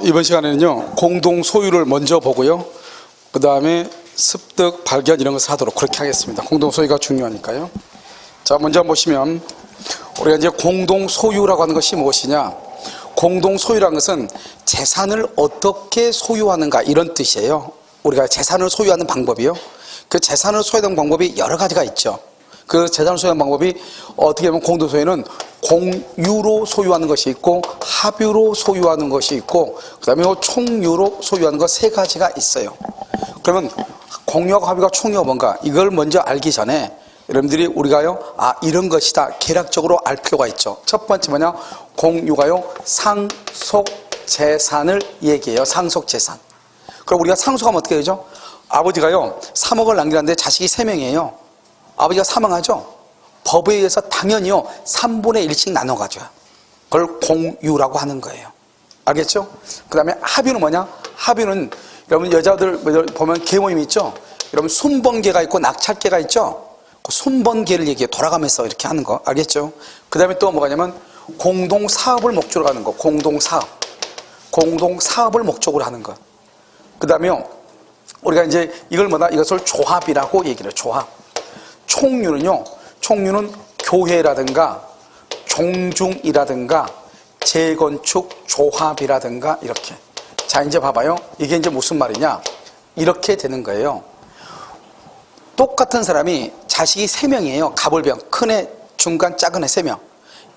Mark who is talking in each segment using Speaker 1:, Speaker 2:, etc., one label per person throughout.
Speaker 1: 이번 시간에는요, 공동 소유를 먼저 보고요, 그 다음에 습득, 발견 이런 것을 하도록 그렇게 하겠습니다. 공동 소유가 중요하니까요. 자, 먼저 보시면 우리가 이제 공동 소유라고 하는 것이 무엇이냐? 공동 소유라는 것은 재산을 어떻게 소유하는가 이런 뜻이에요. 우리가 재산을 소유하는 방법이요. 그 재산을 소유하는 방법이 여러 가지가 있죠. 그 재산을 소유하는 방법이 어떻게 보면 공동 소유는 공유로 소유하는 것이 있고 합유로 소유하는 것이 있고 그 다음에 총유로 소유하는 것 세 가지가 있어요. 그러면 공유하고 합유가 총유가 뭔가 이걸 먼저 알기 전에 여러분들이 우리가요 이런 것이다 계략적으로 알 필요가 있죠. 첫 번째 뭐냐, 공유가요 상속 재산을 얘기해요. 상속 재산. 그럼 우리가 상속하면 어떻게 되죠? 아버지가요 3억을 남기는데 자식이 3명이에요 아버지가 사망하죠. 법에 의해서 당연히요 3분의 1씩 나눠 가져요. 그걸 공유라고 하는 거예요. 알겠죠? 그 다음에 합유는 뭐냐? 합유는 여러분 여자들 보면 계모임 있죠? 여러분 순번계가 있고 낙찰계가 있죠? 그 순번계를 얘기해 돌아가면서 이렇게 하는 거 알겠죠? 그 다음에 또 뭐가냐면 공동사업을 목적으로 하는 거. 공동사업을 목적으로 하는 것. 그 다음에 우리가 이제 이걸 이것을 조합이라고 얘기를 해요. 조합. 총유는 교회라든가 종중이라든가 재건축 조합이라든가 이렇게. 자, 이제 봐봐요. 이게 이제 무슨 말이냐? 이렇게 되는 거예요. 똑같은 사람이 자식이 3명이에요. 가불병. 큰애, 중간, 작은 애 3명.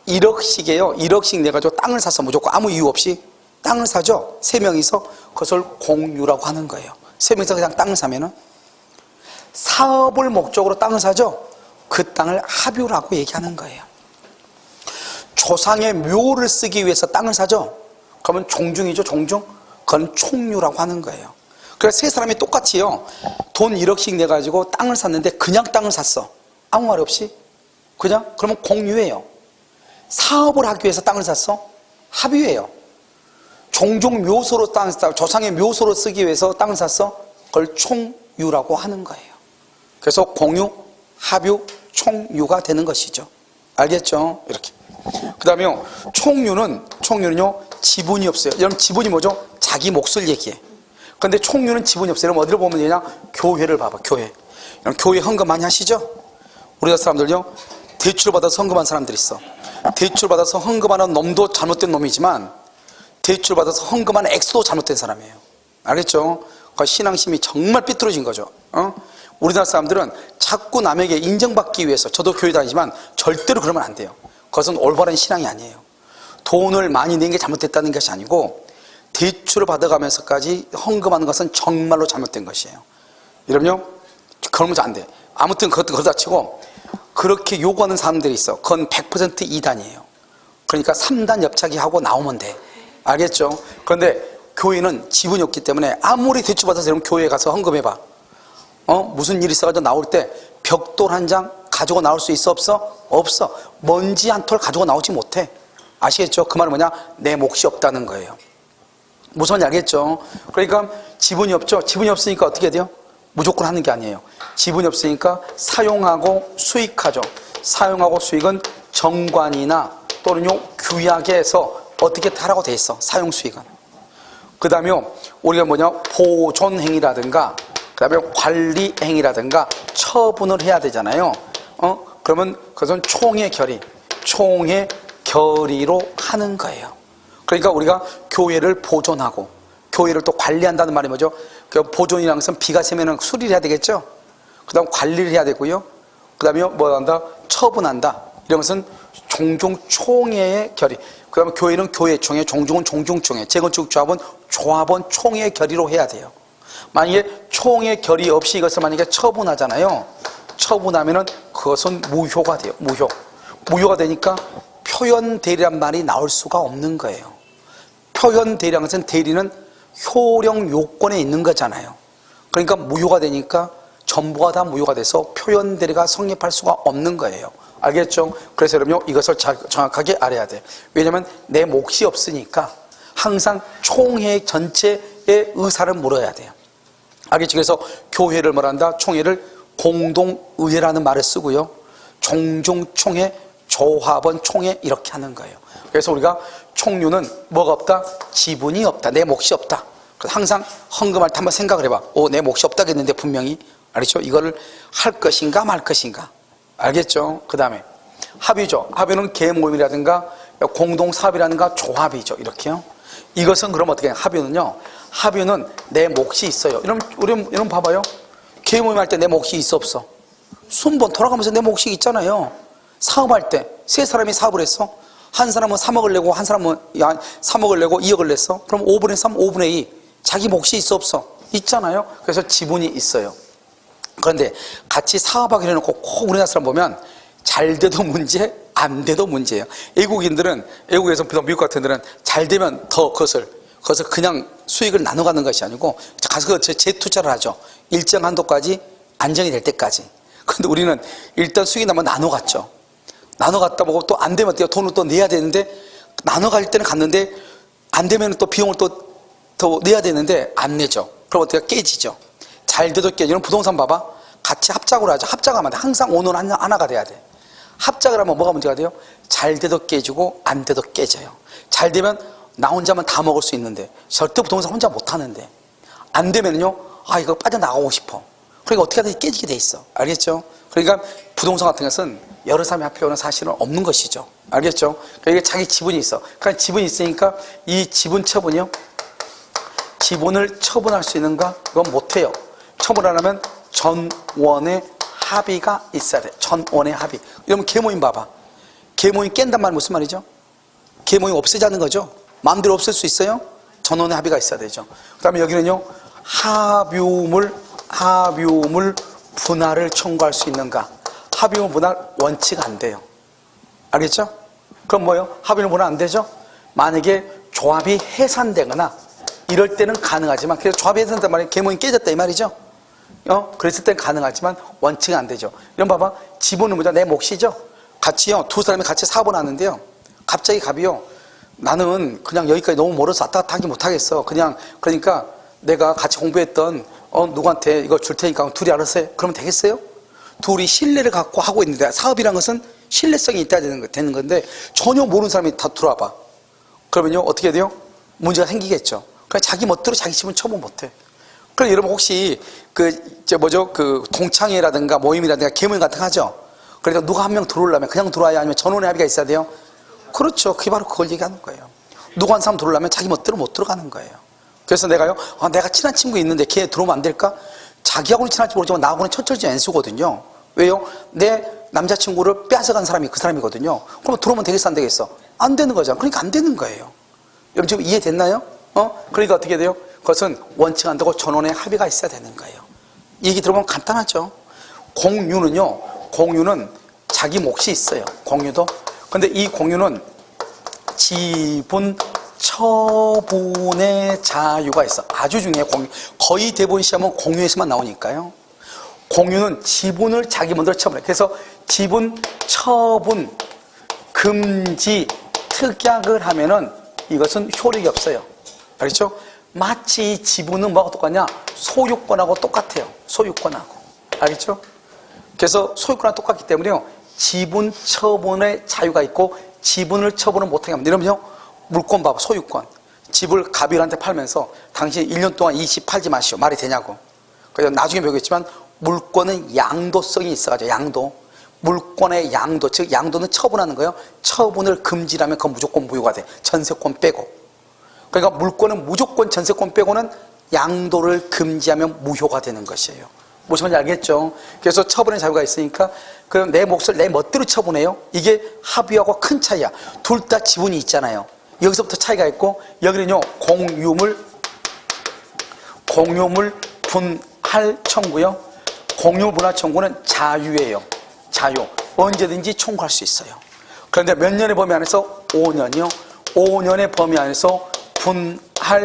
Speaker 1: 1억씩이에요. 1억씩 내가지고 땅을 사서 무조건 아무 이유 없이 땅을 사죠. 3명이서 그것을 공유라고 하는 거예요. 3명이서 그냥 땅을 사면은 사업을 목적으로 땅을 사죠. 그 땅을 합유라고 얘기하는 거예요. 조상의 묘를 쓰기 위해서 땅을 사죠. 그러면 종중이죠. 종중. 그건 총유라고 하는 거예요. 그래서 세 사람이 똑같이요 돈 1억씩 내가지고 땅을 샀는데 그냥 땅을 샀어. 아무 말 없이 그냥. 그러면 공유예요. 사업을 하기 위해서 땅을 샀어. 합유예요. 종종 묘소로 땅을 샀어. 조상의 묘소로 쓰기 위해서 땅을 샀어. 그걸 총유라고 하는 거예요. 그래서 공유, 합유, 총유가 되는 것이죠. 알겠죠? 이렇게. 그 다음에 총유는요 지분이 없어요. 여러분 지분이 뭐죠? 자기 몫을 얘기해. 그런데 총유는 지분이 없어요. 여러분 어디를 보면 되냐? 교회를 봐봐. 교회. 여러분 교회 헌금 많이 하시죠? 우리나라 사람들요 대출을 받아서 헌금한 사람들이 있어. 대출을 받아서 헌금하는 놈도 잘못된 놈이지만 대출을 받아서 헌금하는 액수도 잘못된 사람이에요. 알겠죠? 그 신앙심이 정말 삐뚤어진 거죠. 우리나라 사람들은 자꾸 남에게 인정받기 위해서, 저도 교회 다니지만 절대로 그러면 안 돼요. 그것은 올바른 신앙이 아니에요. 돈을 많이 낸 게 잘못됐다는 것이 아니고 대출을 받아가면서까지 헌금하는 것은 정말로 잘못된 것이에요. 여러분요 그러면 안 돼. 아무튼 그것도 그러다 치고 그렇게 요구하는 사람들이 있어. 그건 100% 이단이에요. 그러니까 3단 옆차기하고 나오면 돼. 알겠죠? 그런데 교회는 지분이 없기 때문에 아무리 대출 받아서 여러분 교회에 가서 헌금해봐. 무슨 일이 있어가지고 나올 때 벽돌 한 장 가지고 나올 수 있어 없어? 없어. 먼지 한 톨 가지고 나오지 못해. 아시겠죠? 그 말은 뭐냐? 내 몫이 없다는 거예요. 무슨 말인지 알겠죠? 그러니까 지분이 없죠? 지분이 없으니까 어떻게 돼요? 무조건 하는 게 아니에요. 지분이 없으니까 사용하고 수익하죠. 사용하고 수익은 정관이나 또는요 규약에서 어떻게 하라고 돼 있어. 사용 수익은. 그 다음에 우리가 뭐냐? 보존행위라든가 그 다음에 관리행위라든가 처분을 해야 되잖아요. 그러면 그것은 총의 결의로 하는 거예요. 그러니까 우리가 교회를 보존하고 교회를 또 관리한다는 말이 뭐죠? 그 보존이라는 것은 비가 새면 수리를 해야 되겠죠? 그 다음 관리를 해야 되고요. 그 다음에 뭐 한다? 처분한다. 이런 것은 종종 총회의 결의. 그 다음에 교회는 교회총회, 종중은 종중총회, 재건축 조합은 조합원 총회 결의로 해야 돼요. 만약에 총회 결의 없이 이것을 만약에 처분하잖아요. 처분하면은 그것은 무효가 돼요. 무효가 되니까 표현대리란 말이 나올 수가 없는 거예요. 표현대리라는 것은 대리는 효령 요건에 있는 거잖아요. 그러니까 무효가 되니까 전부가 다 무효가 돼서 표현대리가 성립할 수가 없는 거예요. 알겠죠? 그래서 여러분 이것을 정확하게 알아야 돼. 왜냐하면 내 몫이 없으니까 항상 총회 전체의 의사를 물어야 돼요. 알겠죠? 그래서 교회를 뭐란다? 총회를 공동의회라는 말을 쓰고요. 종중총회, 조합원 총회 이렇게 하는 거예요. 그래서 우리가 총류는 뭐가 없다? 지분이 없다. 내 몫이 없다. 그래서 항상 헌금할 때 한번 생각을 해봐. 내 몫이 없다겠는데 분명히. 알겠죠? 이거를 할 것인가 말 것인가. 알겠죠? 그 다음에 합의죠. 합의는 계모임이라든가 공동사업이라든가 조합이죠. 이렇게요. 이것은 그럼 어떻게 해요? 합의는요. 합의는 내 몫이 있어요. 이러면 봐봐요. 계모임 할 때 내 몫이 있어 없어? 순번 돌아가면서 내 몫이 있잖아요. 사업할 때 세 사람이 사업을 했어. 한 사람은 3억을 내고 한 사람은 3억을 내고 2억을 냈어. 그럼 5분의 3, 5분의 2 자기 몫이 있어 없어? 있잖아요. 그래서 지분이 있어요. 그런데 같이 사업하기로 해놓고 꼭 우리나라 사람 보면 잘 돼도 문제, 안 돼도 문제예요. 외국에서 미국 같은 데는 잘 되면 더 그것을 그냥 수익을 나눠가는 것이 아니고 가서 재투자를 하죠. 일정 한도까지 안정이 될 때까지. 그런데 우리는 일단 수익이 나면 나눠갔죠. 나눠갔다 보고 또 안 되면 돈을 또 내야 되는데 나눠갈 때는 갔는데 안 되면 또 비용을 또 더 내야 되는데 안 내죠. 그럼 어떻게 깨지죠. 잘 돼도 깨지는 부동산 봐봐. 같이 합작으로 하죠. 합작하면 항상 오너는 하나가 돼야 돼. 합작을 하면 뭐가 문제가 돼요? 잘 돼도 깨지고 안 돼도 깨져요. 잘 되면 나 혼자만 다 먹을 수 있는데 절대 부동산 혼자 못 하는데 안 되면요, 이거 빠져나가고 싶어. 그러니까 어떻게 하든지 깨지게 돼 있어. 알겠죠? 그러니까 부동산 같은 것은 여러 사람이 합해오는 사실은 없는 것이죠. 알겠죠? 그러니까 자기 지분이 있어. 그러니까 지분이 있으니까 이 지분 처분이요, 지분을 처분할 수 있는가? 그건 못해요. 처분 안 하면 전원의 합의가 있어야 돼. 전원의 합의. 이러면 계모임 봐봐. 계모임 깬단 말은 무슨 말이죠? 계모임 없애자는 거죠. 마음대로 없앨 수 있어요? 전원의 합의가 있어야 되죠. 그 다음에 여기는요, 합유물 분할을 청구할 수 있는가? 합유물 분할 원칙 안 돼요. 알겠죠? 그럼 뭐예요? 합유물 분할 안 되죠? 만약에 조합이 해산되거나 이럴 때는 가능하지만, 그래서 조합이 해산된 말이 계모임 깨졌다 이 말이죠? 그랬을 땐 가능하지만 원칙은 안 되죠. 이런 봐봐. 지분은 뭐죠? 내 몫이죠? 같이요, 두 사람이 같이 사업을 하는데요, 갑자기 갑이요, 나는 그냥 여기까지 너무 멀어서 왔다 갔다 하기 못하겠어. 그러니까 내가 같이 공부했던 누구한테 이거 줄 테니까 둘이 알아서 해. 그러면 되겠어요? 둘이 신뢰를 갖고 하고 있는데, 사업이란 것은 신뢰성이 있어야 되는 건데 전혀 모르는 사람이 다 들어와봐. 그러면요, 어떻게 돼요? 문제가 생기겠죠. 그러니까 자기 멋대로 자기 지분 처분 못해. 그럼 여러분 혹시 동창회라든가 모임이라든가 계모임 같은 거 하죠? 그러니까 누가 한 명 들어오려면 그냥 들어와야, 아니면 전원의 합의가 있어야 돼요? 그렇죠. 그게 바로 그걸 얘기하는 거예요. 누구 한 사람 들어오려면 자기 멋대로 못 들어가는 거예요. 그래서 내가요, 내가 친한 친구 있는데 걔 들어오면 안 될까? 자기하고는 친할지 모르지만 나하고는 첫철지 엔수거든요. 왜요? 내 남자친구를 뺏어간 사람이 그 사람이거든요. 그럼 들어오면 되겠어 안 되겠어? 안 되는 거잖아. 그러니까 안 되는 거예요. 여러분 지금 이해됐나요? 그러니까 어떻게 돼요? 그것은 원칙 안 되고 전원의 합의가 있어야 되는 거예요. 이 얘기 들어보면 간단하죠. 공유는 자기 몫이 있어요. 공유도. 근데 이 공유는 지분 처분의 자유가 있어. 아주 중요해. 공유. 거의 대부분 시험은 공유에서만 나오니까요. 공유는 지분을 자기 먼저 처분해. 그래서 지분 처분 금지 특약을 하면은 이것은 효력이 없어요. 알겠죠? 마치 지분은 뭐하고 똑같냐? 소유권하고 똑같아요. 소유권하고. 알겠죠? 그래서 소유권하고 똑같기 때문에요, 지분 처분의 자유가 있고 지분을 처분을 못하게 합니다. 이러면요, 물권 봐봐. 소유권. 집을 갑일한테 팔면서 당신 1년 동안 이 집 팔지 마시오. 말이 되냐고. 그래서 나중에 배우겠지만 물권은 양도성이 있어가지고, 양도. 물권의 양도, 즉 양도는 처분하는 거예요. 처분을 금지하면 그건 무조건 무효가 돼. 전세권 빼고. 그러니까 물권은 무조건 전세권 빼고는 양도를 금지하면 무효가 되는 것이에요. 무슨 말인지 알겠죠? 그래서 처분의 자유가 있으니까 그럼 내 몫을 내 멋대로 처분해요. 이게 합의하고 큰 차이야. 둘 다 지분이 있잖아요. 여기서부터 차이가 있고, 여기는요, 공유물 분할 청구요. 공유물 분할 청구는 자유예요. 자유. 언제든지 청구할 수 있어요. 그런데 몇 년의 범위 안에서? 5년이요. 5년의 범위 안에서 분할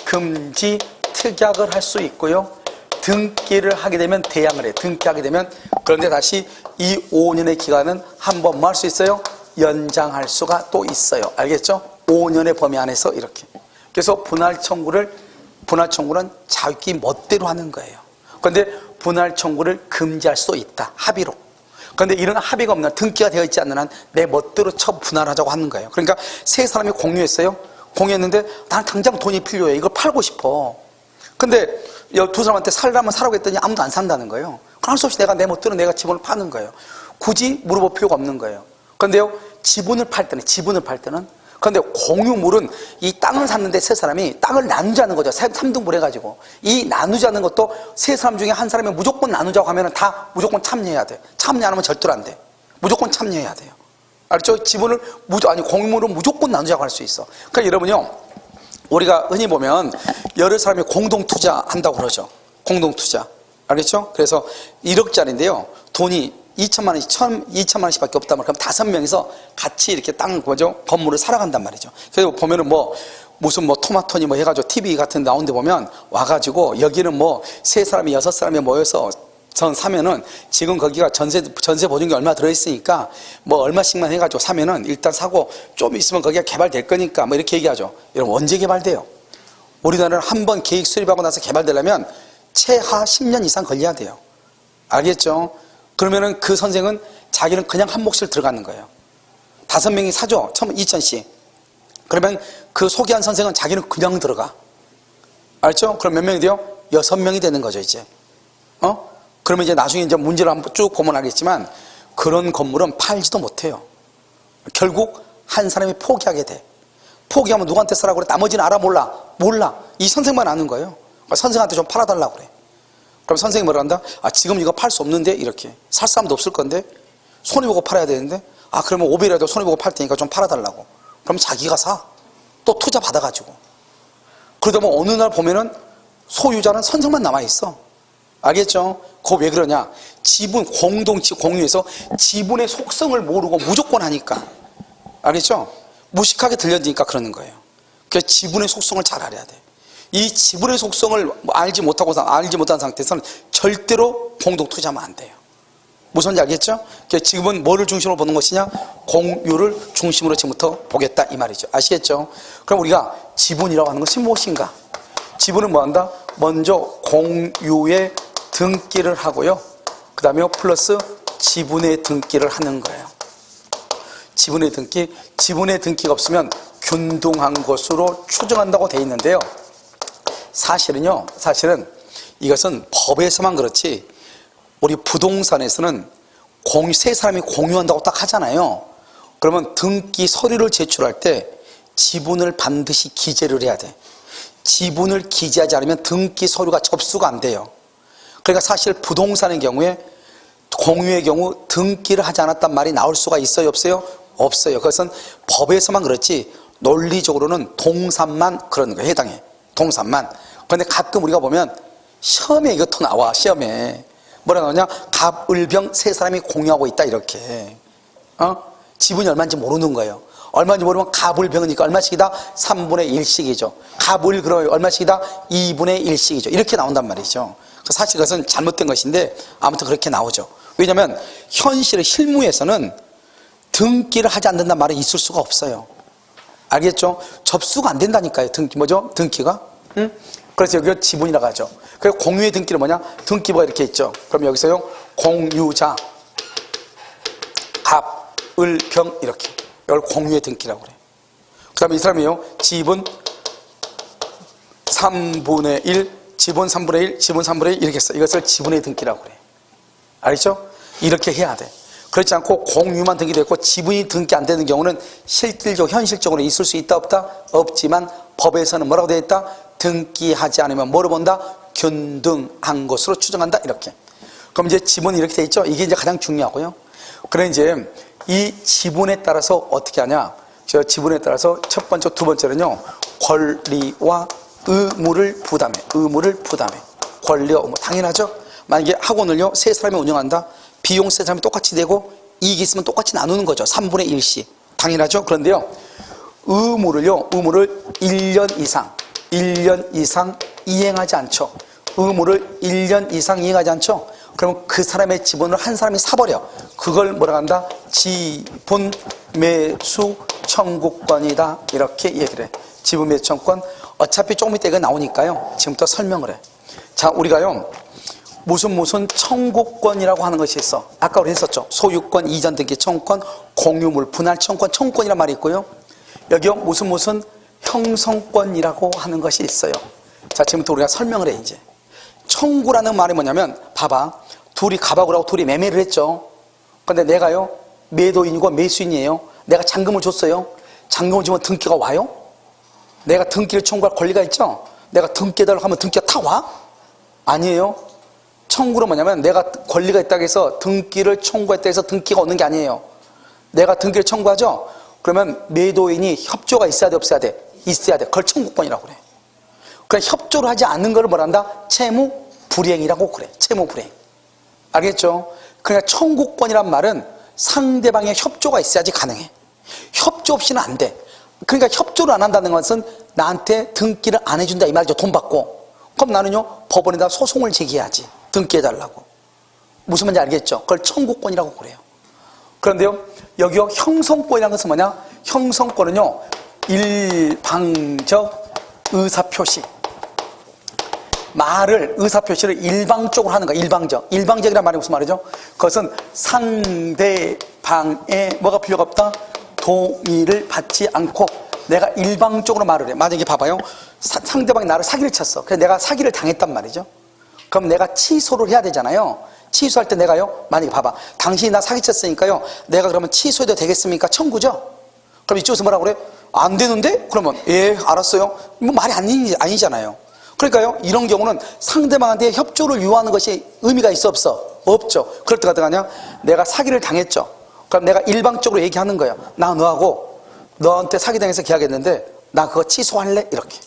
Speaker 1: 금지 특약을 할 수 있고요. 등기를 하게 되면 대항을 해. 등기하게 되면, 그런데 다시 이 5년의 기간은 한 번 뭐 할 수 있어요? 연장할 수가 또 있어요. 알겠죠? 5년의 범위 안에서 이렇게. 그래서 분할 청구는 자기 멋대로 하는 거예요. 그런데 분할 청구를 금지할 수도 있다. 합의로. 그런데 이런 합의가 없는 등기가 되어 있지 않는 한 내 멋대로 처분할하자고 하는 거예요. 그러니까 세 사람이 공유했어요. 공유했는데 난 당장 돈이 필요해. 이걸 팔고 싶어. 근데 두 사람한테 살라면 사라고 했더니 아무도 안 산다는 거예요. 할 수 없이 내가 내 멋대로 내가 지분을 파는 거예요. 굳이 물어볼 필요가 없는 거예요. 그런데요, 지분을 팔 때는 그런데 공유물은 이 땅을 샀는데 세 사람이 땅을 나누자는 거죠. 3등분 해가지고. 이 나누자는 것도 세 사람 중에 한 사람이 무조건 나누자고 하면 다 무조건 참여해야 돼. 참여 안 하면 절대로 안 돼. 무조건 참여해야 돼요. 알죠? 지분을 공유물은 무조건 나누자고 할 수 있어. 그러니까 여러분요, 우리가 흔히 보면 여러 사람이 공동투자 한다고 그러죠. 공동투자. 알겠죠? 그래서 1억짜리인데요. 돈이 2천만 원씩 밖에 없단 말이에요. 그럼 5명이서 같이 이렇게 건물을 살아간단 말이죠. 그래서 보면은 무슨 토마토니 해가지고 TV 같은 데 나오는 데 보면 와가지고 여기는 3사람이 6사람이 모여서 사면은 지금 거기가 전세 보증금이 얼마 들어있으니까 얼마씩만 해가지고 사면은 일단 사고 좀 있으면 거기가 개발될 거니까 이렇게 얘기하죠. 여러분, 언제 개발돼요? 우리나라는 한번 계획 수립하고 나서 개발되려면 최하 10년 이상 걸려야 돼요. 알겠죠? 그러면은 그 선생은 자기는 그냥 한 몫을 들어가는 거예요. 5명이 사죠. 처음 2,000씩. 그러면 그 소개한 선생은 자기는 그냥 들어가. 알죠? 그럼 몇 명이 돼요? 6명이 되는 거죠, 이제. 그러면 이제 나중에 이제 문제를 한번 쭉 보면 알겠지만 그런 건물은 팔지도 못해요. 결국 한 사람이 포기하게 돼. 포기하면 누구한테 쓰라고 그래? 나머지는 알아? 몰라. 이 선생만 아는 거예요. 선생한테 좀 팔아달라고 그래. 그럼 선생이 뭐라 한다? 지금 이거 팔 수 없는데? 이렇게. 살 사람도 없을 건데? 손해보고 팔아야 되는데? 그러면 5배라도 손해보고 팔 테니까 좀 팔아달라고. 그럼 자기가 사. 또 투자 받아가지고. 그러다 어느 날 보면은 소유자는 선생만 남아있어. 알겠죠? 그거 왜 그러냐? 지분, 공유해서 지분의 속성을 모르고 무조건 하니까. 알겠죠? 무식하게 들려지니까 그러는 거예요. 그래서 지분의 속성을 잘 알아야 돼. 이 지분의 속성을 알지 못한 상태에서는 절대로 공동 투자하면 안 돼요. 무슨 말인지 알겠죠? 그래서 지금은 뭐를 중심으로 보는 것이냐? 공유를 중심으로 지금부터 보겠다 이 말이죠. 아시겠죠? 그럼 우리가 지분이라고 하는 것이 무엇인가? 지분은 뭐한다? 먼저 공유의 등기를 하고요. 그 다음에 플러스 지분의 등기를 하는 거예요. 지분의 등기가 없으면 균등한 것으로 추정한다고 되어 있는데요. 사실은 이것은 법에서만 그렇지 우리 부동산에서는 세 사람이 공유한다고 딱 하잖아요. 그러면 등기 서류를 제출할 때 지분을 반드시 기재를 해야 돼. 지분을 기재하지 않으면 등기 서류가 접수가 안 돼요. 그러니까 사실 부동산의 경우에 공유의 경우 등기를 하지 않았단 말이 나올 수가 있어요? 없어요? 없어요. 그것은 법에서만 그렇지 논리적으로는 동산만 그런 거예요. 해당해. 동산만. 그런데 가끔 우리가 보면 시험에 이것도 나와. 시험에 뭐라 나오냐? 갑을병 세 사람이 공유하고 있다 이렇게. 지분이 얼마인지 모르는 거예요. 얼마인지 모르면 갑을병이니까 얼마씩이다? 3분의 1씩이죠. 갑을 그러면 얼마씩이다? 2분의 1씩이죠. 이렇게 나온단 말이죠. 사실 그것은 잘못된 것인데 아무튼 그렇게 나오죠. 왜냐하면 현실의 실무에서는 등기를 하지 않는다는 말이 있을 수가 없어요. 알겠죠? 접수가 안 된다니까요. 등기가. 그래서 여기가 지분이라고 하죠. 그래서 공유의 등기는 뭐냐? 등기부가 이렇게 있죠. 그럼 여기서요, 공유자, 갑, 을, 병 이렇게. 이걸 공유의 등기라고 그래요. 그 다음에 이 사람이요, 지분 3분의 1, 지분 3분의 1, 지분 3분의 1 이렇게 써. 이것을 지분의 등기라고 그래요. 알겠죠? 이렇게 해야 돼. 그렇지 않고 공유만 등기되고 지분이 등기 안 되는 경우는 현실적으로 있을 수 있다 없다? 없지만 법에서는 뭐라고 되어 있다? 등기하지 않으면 뭐를 본다? 균등한 것으로 추정한다 이렇게. 그럼 이제 지분이 이렇게 되어 있죠? 이게 이제 가장 중요하고요. 그래 이제 이 지분에 따라서 어떻게 하냐? 저 지분에 따라서 첫 번째, 두 번째는요, 권리와 의무를 부담해. 권리와 의무. 당연하죠? 만약에 학원을요, 세 사람이 운영한다? 비용 세 사람이 똑같이 내고 이익이 있으면 똑같이 나누는 거죠. 3분의 1씩. 당연하죠? 그런데요, 의무를 1년 이상 이행하지 않죠. 의무를 1년 이상 이행하지 않죠. 그러면 그 사람의 지분을 한 사람이 사버려. 그걸 뭐라고 한다? 지분 매수 청구권이다. 이렇게 얘기를 해. 지분 매수 청구권. 어차피 조금 이따 이거 나오니까요. 지금부터 설명을 해. 자, 우리가요, 무슨 청구권이라고 하는 것이 있어. 아까 우리 했었죠. 소유권, 이전 등기 청구권, 공유물, 분할 청구권, 청구권이란 말이 있고요. 여기요 무슨 형성권이라고 하는 것이 있어요. 자, 지금부터 우리가 설명을 해. 이제 청구라는 말이 뭐냐면, 봐봐, 둘이 가박을 하고 둘이 매매를 했죠. 근데 내가요 매도인이고 매수인이에요. 내가 잔금을 줬어요. 잔금을 주면 등기가 와요? 내가 등기를 청구할 권리가 있죠. 내가 등기해달라고 하면 등기가 다 와? 아니에요. 청구는 뭐냐면, 내가 권리가 있다고 해서 등기를 청구했다고 해서 등기가 오는 게 아니에요. 내가 등기를 청구하죠. 그러면 매도인이 협조가 있어야 돼, 없어야 돼? 있어야 돼. 그걸 청구권이라고 그래. 그냥 협조를 하지 않는 걸 뭐란다? 채무 불이행이라고 그래. 채무 불이행. 알겠죠? 그러니까 청구권이란 말은 상대방의 협조가 있어야지 가능해. 협조 없이는 안 돼. 그러니까 협조를 안 한다는 것은 나한테 등기를 안 해준다 이 말이죠. 돈 받고. 그럼 나는요 법원에다 소송을 제기해야지. 등기해달라고. 무슨 말인지 알겠죠? 그걸 청구권이라고 그래요. 그런데요 여기요 형성권이라는 것은 뭐냐? 형성권은요 일방적 의사표시. 말을, 의사표시를 일방적으로 하는 거야. 일방적이란 말이 무슨 말이죠? 그것은 상대방의 뭐가 필요가 없다? 동의를 받지 않고 내가 일방적으로 말을 해. 만약에 봐봐요. 상대방이 나를 사기를 쳤어. 그래서 내가 사기를 당했단 말이죠. 그럼 내가 취소를 해야 되잖아요. 취소할 때 내가요, 만약에 봐봐. 당신이 나 사기쳤으니까요, 내가 그러면 취소해도 되겠습니까? 청구죠? 그럼 이쪽에서 뭐라고 그래? 안 되는데? 그러면, 예, 알았어요. 뭐 말이 아니잖아요. 그러니까요, 이런 경우는 상대방한테 협조를 요하는 것이 의미가 있어, 없어? 없죠. 그럴 때가 어떡하냐? 내가 사기를 당했죠. 그럼 내가 일방적으로 얘기하는 거예요. 나 너하고 너한테 사기당해서 계약했는데 나 그거 취소할래? 이렇게.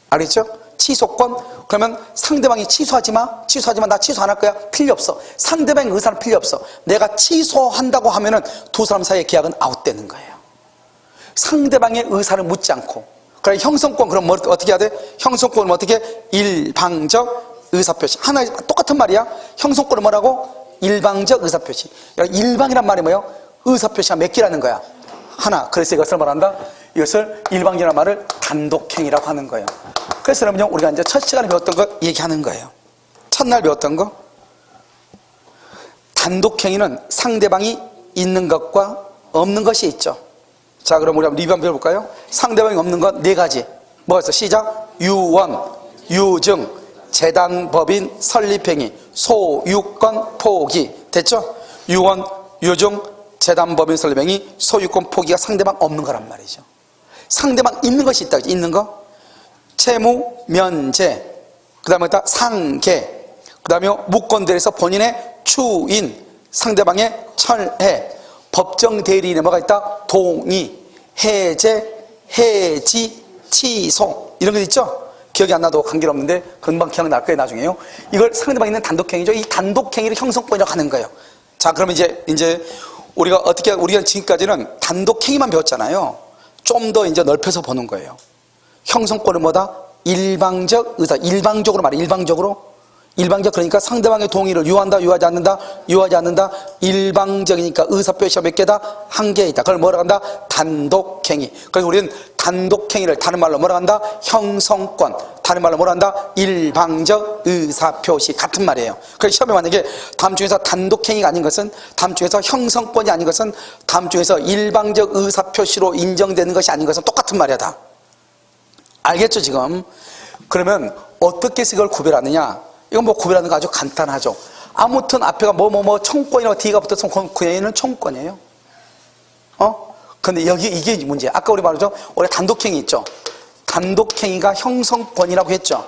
Speaker 1: 알겠죠? 취소권? 그러면 상대방이 취소하지 마, 나 취소 안 할 거야? 필요 없어. 상대방의 의사는 필요 없어. 내가 취소한다고 하면은 두 사람 사이의 계약은 아웃되는 거예요. 상대방의 의사를 묻지 않고. 그래, 형성권, 그럼 뭐, 어떻게 해야 돼? 형성권은 어떻게? 일방적 의사표시. 하나, 똑같은 말이야. 형성권은 뭐라고? 일방적 의사표시. 일방이란 말이 뭐예요? 의사표시가 몇 개라는 거야? 하나. 그래서 이것을 말한다? 이것을 일방적이라는 말을 단독행위라고 하는 거예요. 그래서 여러분요, 우리가 이제 첫 시간에 배웠던 거 얘기하는 거예요. 첫날 배웠던 거. 단독행위는 상대방이 있는 것과 없는 것이 있죠. 자, 그럼 우리 한번 리뷰 한번 해볼까요? 상대방이 없는 건 네 가지. 뭐가 있어? 시작. 유원, 유증, 재단법인 설립행위, 소유권 포기. 됐죠? 유원, 유증, 재단법인 설립행위, 소유권 포기가 상대방 없는 거란 말이죠. 상대방 있는 것이 있다. 있는 거. 채무, 면제, 그 다음에 상계, 그 다음에 무권들에서 본인의 추인, 상대방의 철회, 법정 대리인에 뭐가 있다? 동의, 해제, 해지, 취소, 이런 거 있죠? 기억이 안 나도 관계없는데 금방 기억날 거예요. 나중에요. 이걸 상대방이 있는 단독행위죠. 이 단독행위를 형성권이라고 하는 거예요. 자, 그럼 이제 우리가 지금까지는 단독행위만 배웠잖아요. 좀 더 이제 넓혀서 보는 거예요. 형성권은 뭐다? 일방적 의사. 일방적으로 말해. 일방적, 그러니까 상대방의 동의를 유한다, 유하지 않는다. 일방적이니까 의사표시가 몇 개다? 한 개 있다. 그걸 뭐라고 한다? 단독행위. 그래서 우리는 단독행위를 다른 말로 뭐라고 한다? 형성권. 다른 말로 뭐라고 한다? 일방적 의사표시. 같은 말이에요. 그래서 시험에 만약에 다음 중에서 단독행위가 아닌 것은, 다음 중에서 형성권이 아닌 것은, 다음 중에서 일방적 의사표시로 인정되는 것이 아닌 것은 똑같은 말이야 다. 알겠죠 지금? 그러면 어떻게 해서 이걸 구별하느냐? 이건 뭐 구별하는 거 아주 간단하죠. 아무튼 앞에가 청권이라고 D가 붙었으면 그 애는 청권이에요. 근데 이게 문제야. 아까 우리 말했죠? 원래 단독행위 있죠? 단독행위가 형성권이라고 했죠?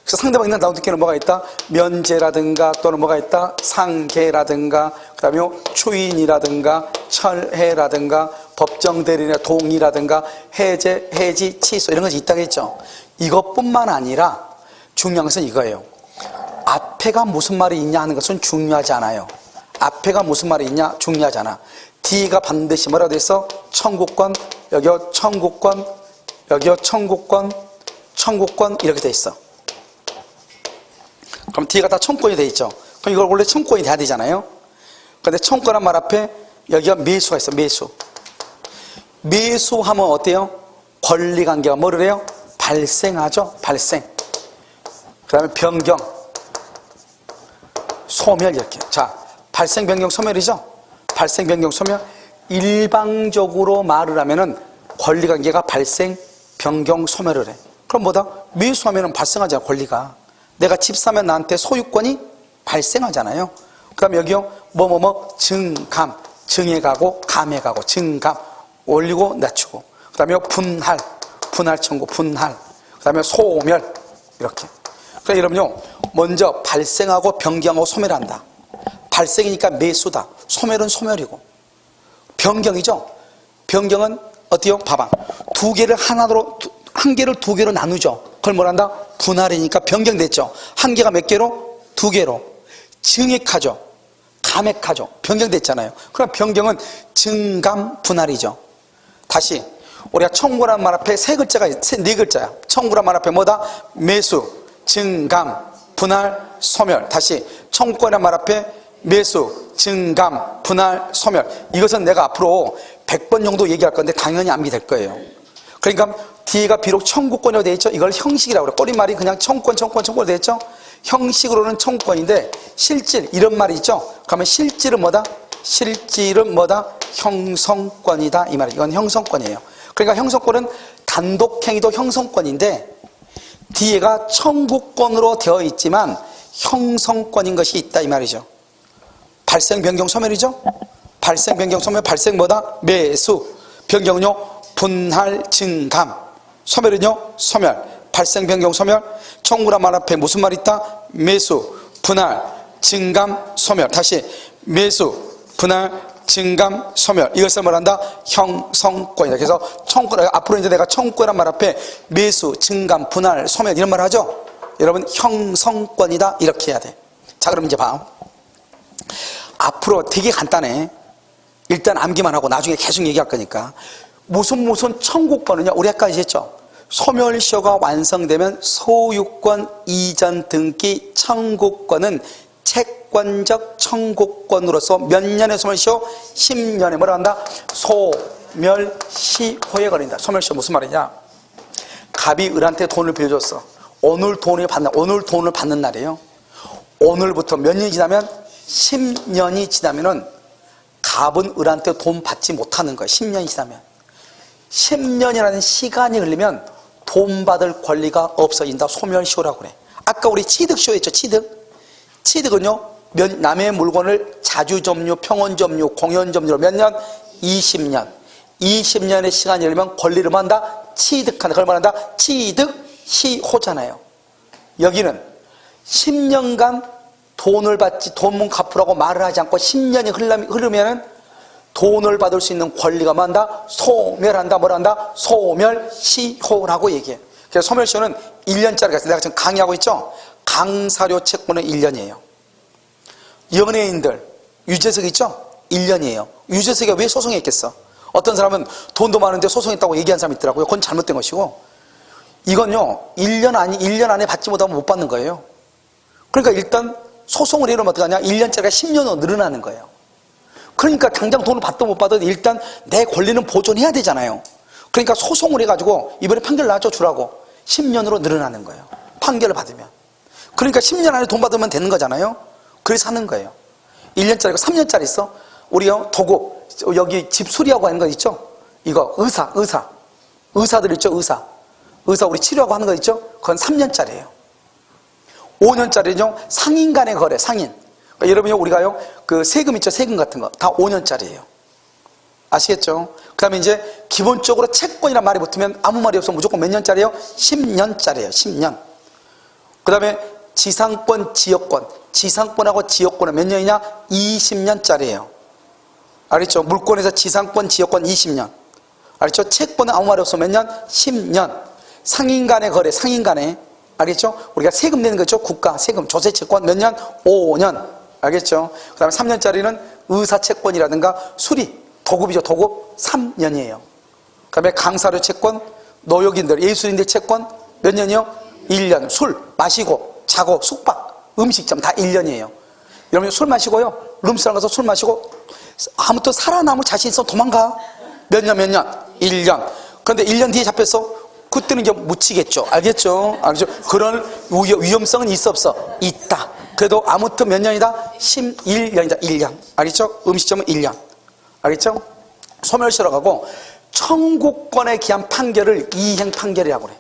Speaker 1: 그래서 상대방이 있는 단독행위는 뭐가 있다? 면제라든가 또는 뭐가 있다? 상계라든가 그 다음에 추인이라든가 철회라든가 법정 대리인의 동의라든가 해제, 해지, 취소 이런 것이 있다고 했죠? 이것뿐만 아니라 중요한 것은 이거예요. 앞에가 무슨 말이 있냐 하는 것은 중요하지 않아요. 앞에가 무슨 말이 있냐 중요하지 않아. D가 반드시 뭐라고 돼 있어? 청구권, 여기요 청구권, 여기요 청구권 이렇게 돼 있어. 그럼 D가 다 청구권이 돼 있죠. 그럼 이걸 원래 청구권이 돼야 되잖아요. 근데 청구권한 말 앞에 여기가 매수가 있어. 매수하면 어때요? 권리관계가 뭐를 해요? 발생하죠. 발생. 그 다음에 변경. 소멸 이렇게. 자, 발생, 변경, 소멸이죠. 발생, 변경, 소멸. 일방적으로 말을 하면은 권리관계가 발생, 변경, 소멸을 해. 그럼 뭐다? 매수하면은 발생하잖아, 권리가. 내가 집 사면 나한테 소유권이 발생하잖아요. 그 다음에 여기요, 증감, 증해 가고, 감해 가고, 증감, 올리고, 낮추고. 그 다음에 분할, 분할 청구, 분할. 그 다음에 소멸, 이렇게. 그러니까 여러분요, 먼저 발생하고, 변경하고, 소멸한다. 발생이니까 매수다. 소멸은 소멸이고. 변경이죠? 변경은 어때요? 봐봐. 두 개를 하나로, 한 개를 두 개로 나누죠. 그걸 뭐란다? 분할이니까 변경됐죠. 한 개가 몇 개로? 두 개로. 증액하죠. 감액하죠. 변경됐잖아요. 그럼 변경은 증감 분할이죠. 다시 우리가 청구란 말 앞에 네 글자야. 청구란 말 앞에 뭐다? 매수, 증감, 분할, 소멸. 다시 청구란 말 앞에 매수, 증감, 분할, 소멸. 이것은 내가 앞으로 100번 정도 얘기할 건데 당연히 암기 될 거예요. 그러니까 뒤가 비록 청구권이라고 되어 있죠. 이걸 형식이라고 그래. 꼬리말이 그냥 청구권으로 되어 있죠. 형식으로는 청구권인데 실질 이런 말이 있죠. 그러면 실질은 뭐다? 실질은 뭐다? 형성권이다 이 말이에요. 이건 형성권이에요. 그러니까 형성권은 단독행위도 형성권인데 뒤에가 청구권으로 되어 있지만 형성권인 것이 있다 이 말이죠. 발생, 변경, 소멸이죠. 발생, 변경, 소멸. 발생 뭐다? 매수. 변경은요? 분할, 증감. 소멸은요? 소멸. 발생, 변경, 소멸. 청구란 말 앞에 무슨 말이 있다? 매수, 분할, 증감, 소멸. 다시 매수, 분할, 증감, 소멸. 이것을 말한다? 형성권이다. 그래서 앞으로 이제 내가 청구란 말 앞에 매수, 증감, 분할, 소멸 이런 말 하죠? 여러분 형성권이다 이렇게 해야 돼. 자, 그럼 이제 봐. 앞으로 되게 간단해. 일단 암기만 하고 나중에 계속 얘기할 거니까. 무슨 청구권은요, 우리 아까 얘기했죠. 소멸시효가 완성되면 소유권 이전 등기 청구권은 채권적 청구권으로서 몇 년의 소멸시효? 10년에 뭐라 한다? 소멸시효에 걸린다. 소멸시효 무슨 말이냐? 갑이 을한테 돈을 빌려줬어. 오늘 돈을 받는 날이에요. 오늘부터 몇 년이 지나면 10년이 지나면은 갑은 을한테 돈 받지 못하는 거예요. 10년이 지나면. 10년이라는 시간이 흘리면 돈 받을 권리가 없어진다. 소멸시효라고 그래. 아까 우리 취득시효 했죠. 취득은요, 남의 물건을 자주점유, 평온점유, 공연점유로 몇 년? 20년. 20년의 시간이 흘리면 권리를 한다? 취득한다. 그걸 말한다? 취득시효잖아요. 여기는 10년간 돈을 받지, 돈문 갚으라고 말을 하지 않고 10년이 흐르면은 돈을 받을 수 있는 권리가 뭐한다? 소멸한다. 뭘 한다? 소멸시효라고 얘기해. 그래서 소멸시효는 1년짜리가 있어요. 내가 지금 강의하고 있죠? 강사료 채권은 1년이에요. 연예인들, 유재석 있죠? 1년이에요. 유재석이 왜 소송했겠어? 어떤 사람은 돈도 많은데 소송했다고 얘기한 사람이 있더라고요. 그건 잘못된 것이고. 이건요, 1년 안에 받지 못하면 못 받는 거예요. 그러니까 일단 소송을 해놓으면 어떡하냐? 1년짜리가 10년으로 늘어나는 거예요. 그러니까 당장 돈을 받든 못 받든 일단 내 권리는 보존해야 되잖아요. 그러니까 소송을 해가지고 이번에 판결 나줘 주라고 10년으로 늘어나는 거예요. 판결을 받으면. 그러니까 10년 안에 돈 받으면 되는 거잖아요. 그래서 하는 거예요. 1년짜리고 3년짜리 있어. 우리요, 도급, 여기 집 수리하고 하는 거 있죠? 이거, 의사들 있죠? 의사 우리 치료하고 하는 거 있죠? 그건 3년짜리예요. 5년짜리는요, 상인 간의 거래, 상인. 그러니까 여러분요, 우리가요, 그 세금 있죠? 세금 같은 거. 다 5년짜리예요. 아시겠죠? 그 다음에 이제 기본적으로 채권이란 말이 붙으면 아무 말이 없어. 무조건 몇 년짜리예요? 10년짜리예요. 10년. 그 다음에 지상권, 지역권. 지상권하고 지역권은 몇 년이냐? 20년짜리예요. 알겠죠? 물권에서 지상권, 지역권 20년. 알겠죠? 채권은 아무 말이 없어. 몇 년? 10년. 상인 간의 거래, 상인 간의. 알겠죠? 우리가 세금 내는 거죠. 국가 세금, 조세채권 몇 년? 5년. 알겠죠? 그 다음에 3년짜리는 의사채권이라든가 수리, 도급이죠. 도급 3년이에요. 그 다음에 강사료 채권, 노역인들, 예술인들 채권 몇 년이요? 1년. 술 마시고 자고 숙박, 음식점 다 1년이에요. 여러분 술 마시고요, 룸사롱 가서 술 마시고 아무튼 살아남을 자신 있어 도망가. 몇 년? 1년. 그런데 1년 뒤에 잡혔어. 그때는 이제 묻히겠죠. 알겠죠? 그런 위험성은 있어 없어? 있다. 그래도 아무튼 몇 년이다? 11년이다. 1년. 알겠죠? 음식점은 1년. 알겠죠? 소멸시효라고 하고, 청구권에 기한 판결을 이행 판결이라고 그래.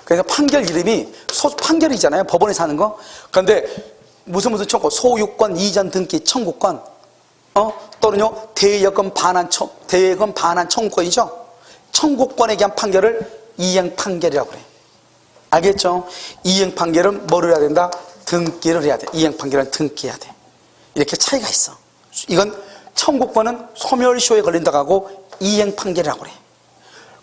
Speaker 1: 그래서 판결 이름이 판결이잖아요. 법원에서 하는 거. 그런데 무슨 청구, 소유권, 이전 등기, 청구권, 또는요, 대여금 반환 청구권이죠. 청구권에 기한 판결을 이행 판결이라고 그래. 알겠죠? 이행 판결은 뭐를 해야 된다? 등기를 해야 돼. 이행 판결은 등기해야 돼. 이렇게 차이가 있어. 이건 청구권은 소멸시효에 걸린다고 하고 이행 판결이라고 그래.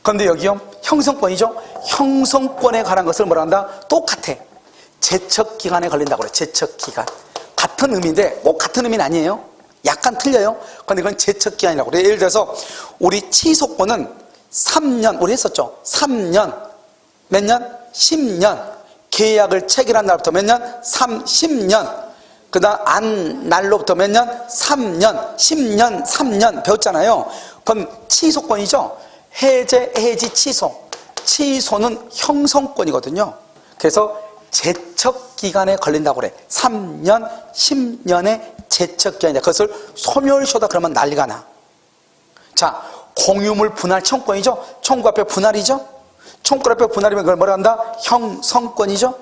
Speaker 1: 그런데 여기요, 형성권이죠. 형성권에 관한 것을 뭐라 한다? 똑같아. 제척기간에 걸린다고 그래. 제척기간. 같은 의미인데 꼭 같은 의미는 아니에요. 약간 틀려요. 그런데 이건 제척기간이라고 그래. 예를 들어서 우리 취소권은 3년, 우리 했었죠. 3년. 몇 년? 10년. 계약을 체결한 날부터 몇 년? 30년. 그 다음 안 날로부터 몇 년? 3년. 10년, 3년 배웠잖아요. 그건 취소권이죠. 해제, 해지, 취소. 취소는 형성권이거든요. 그래서 제척기간에 걸린다고 그래. 3년, 10년의 제척기간이다. 그것을 소멸시효다 그러면 난리가 나. 자, 공유물 분할 청구권이죠. 청구 앞에 분할이죠. 청구 앞에 분할이면 그걸 뭐라 한다? 형성권이죠.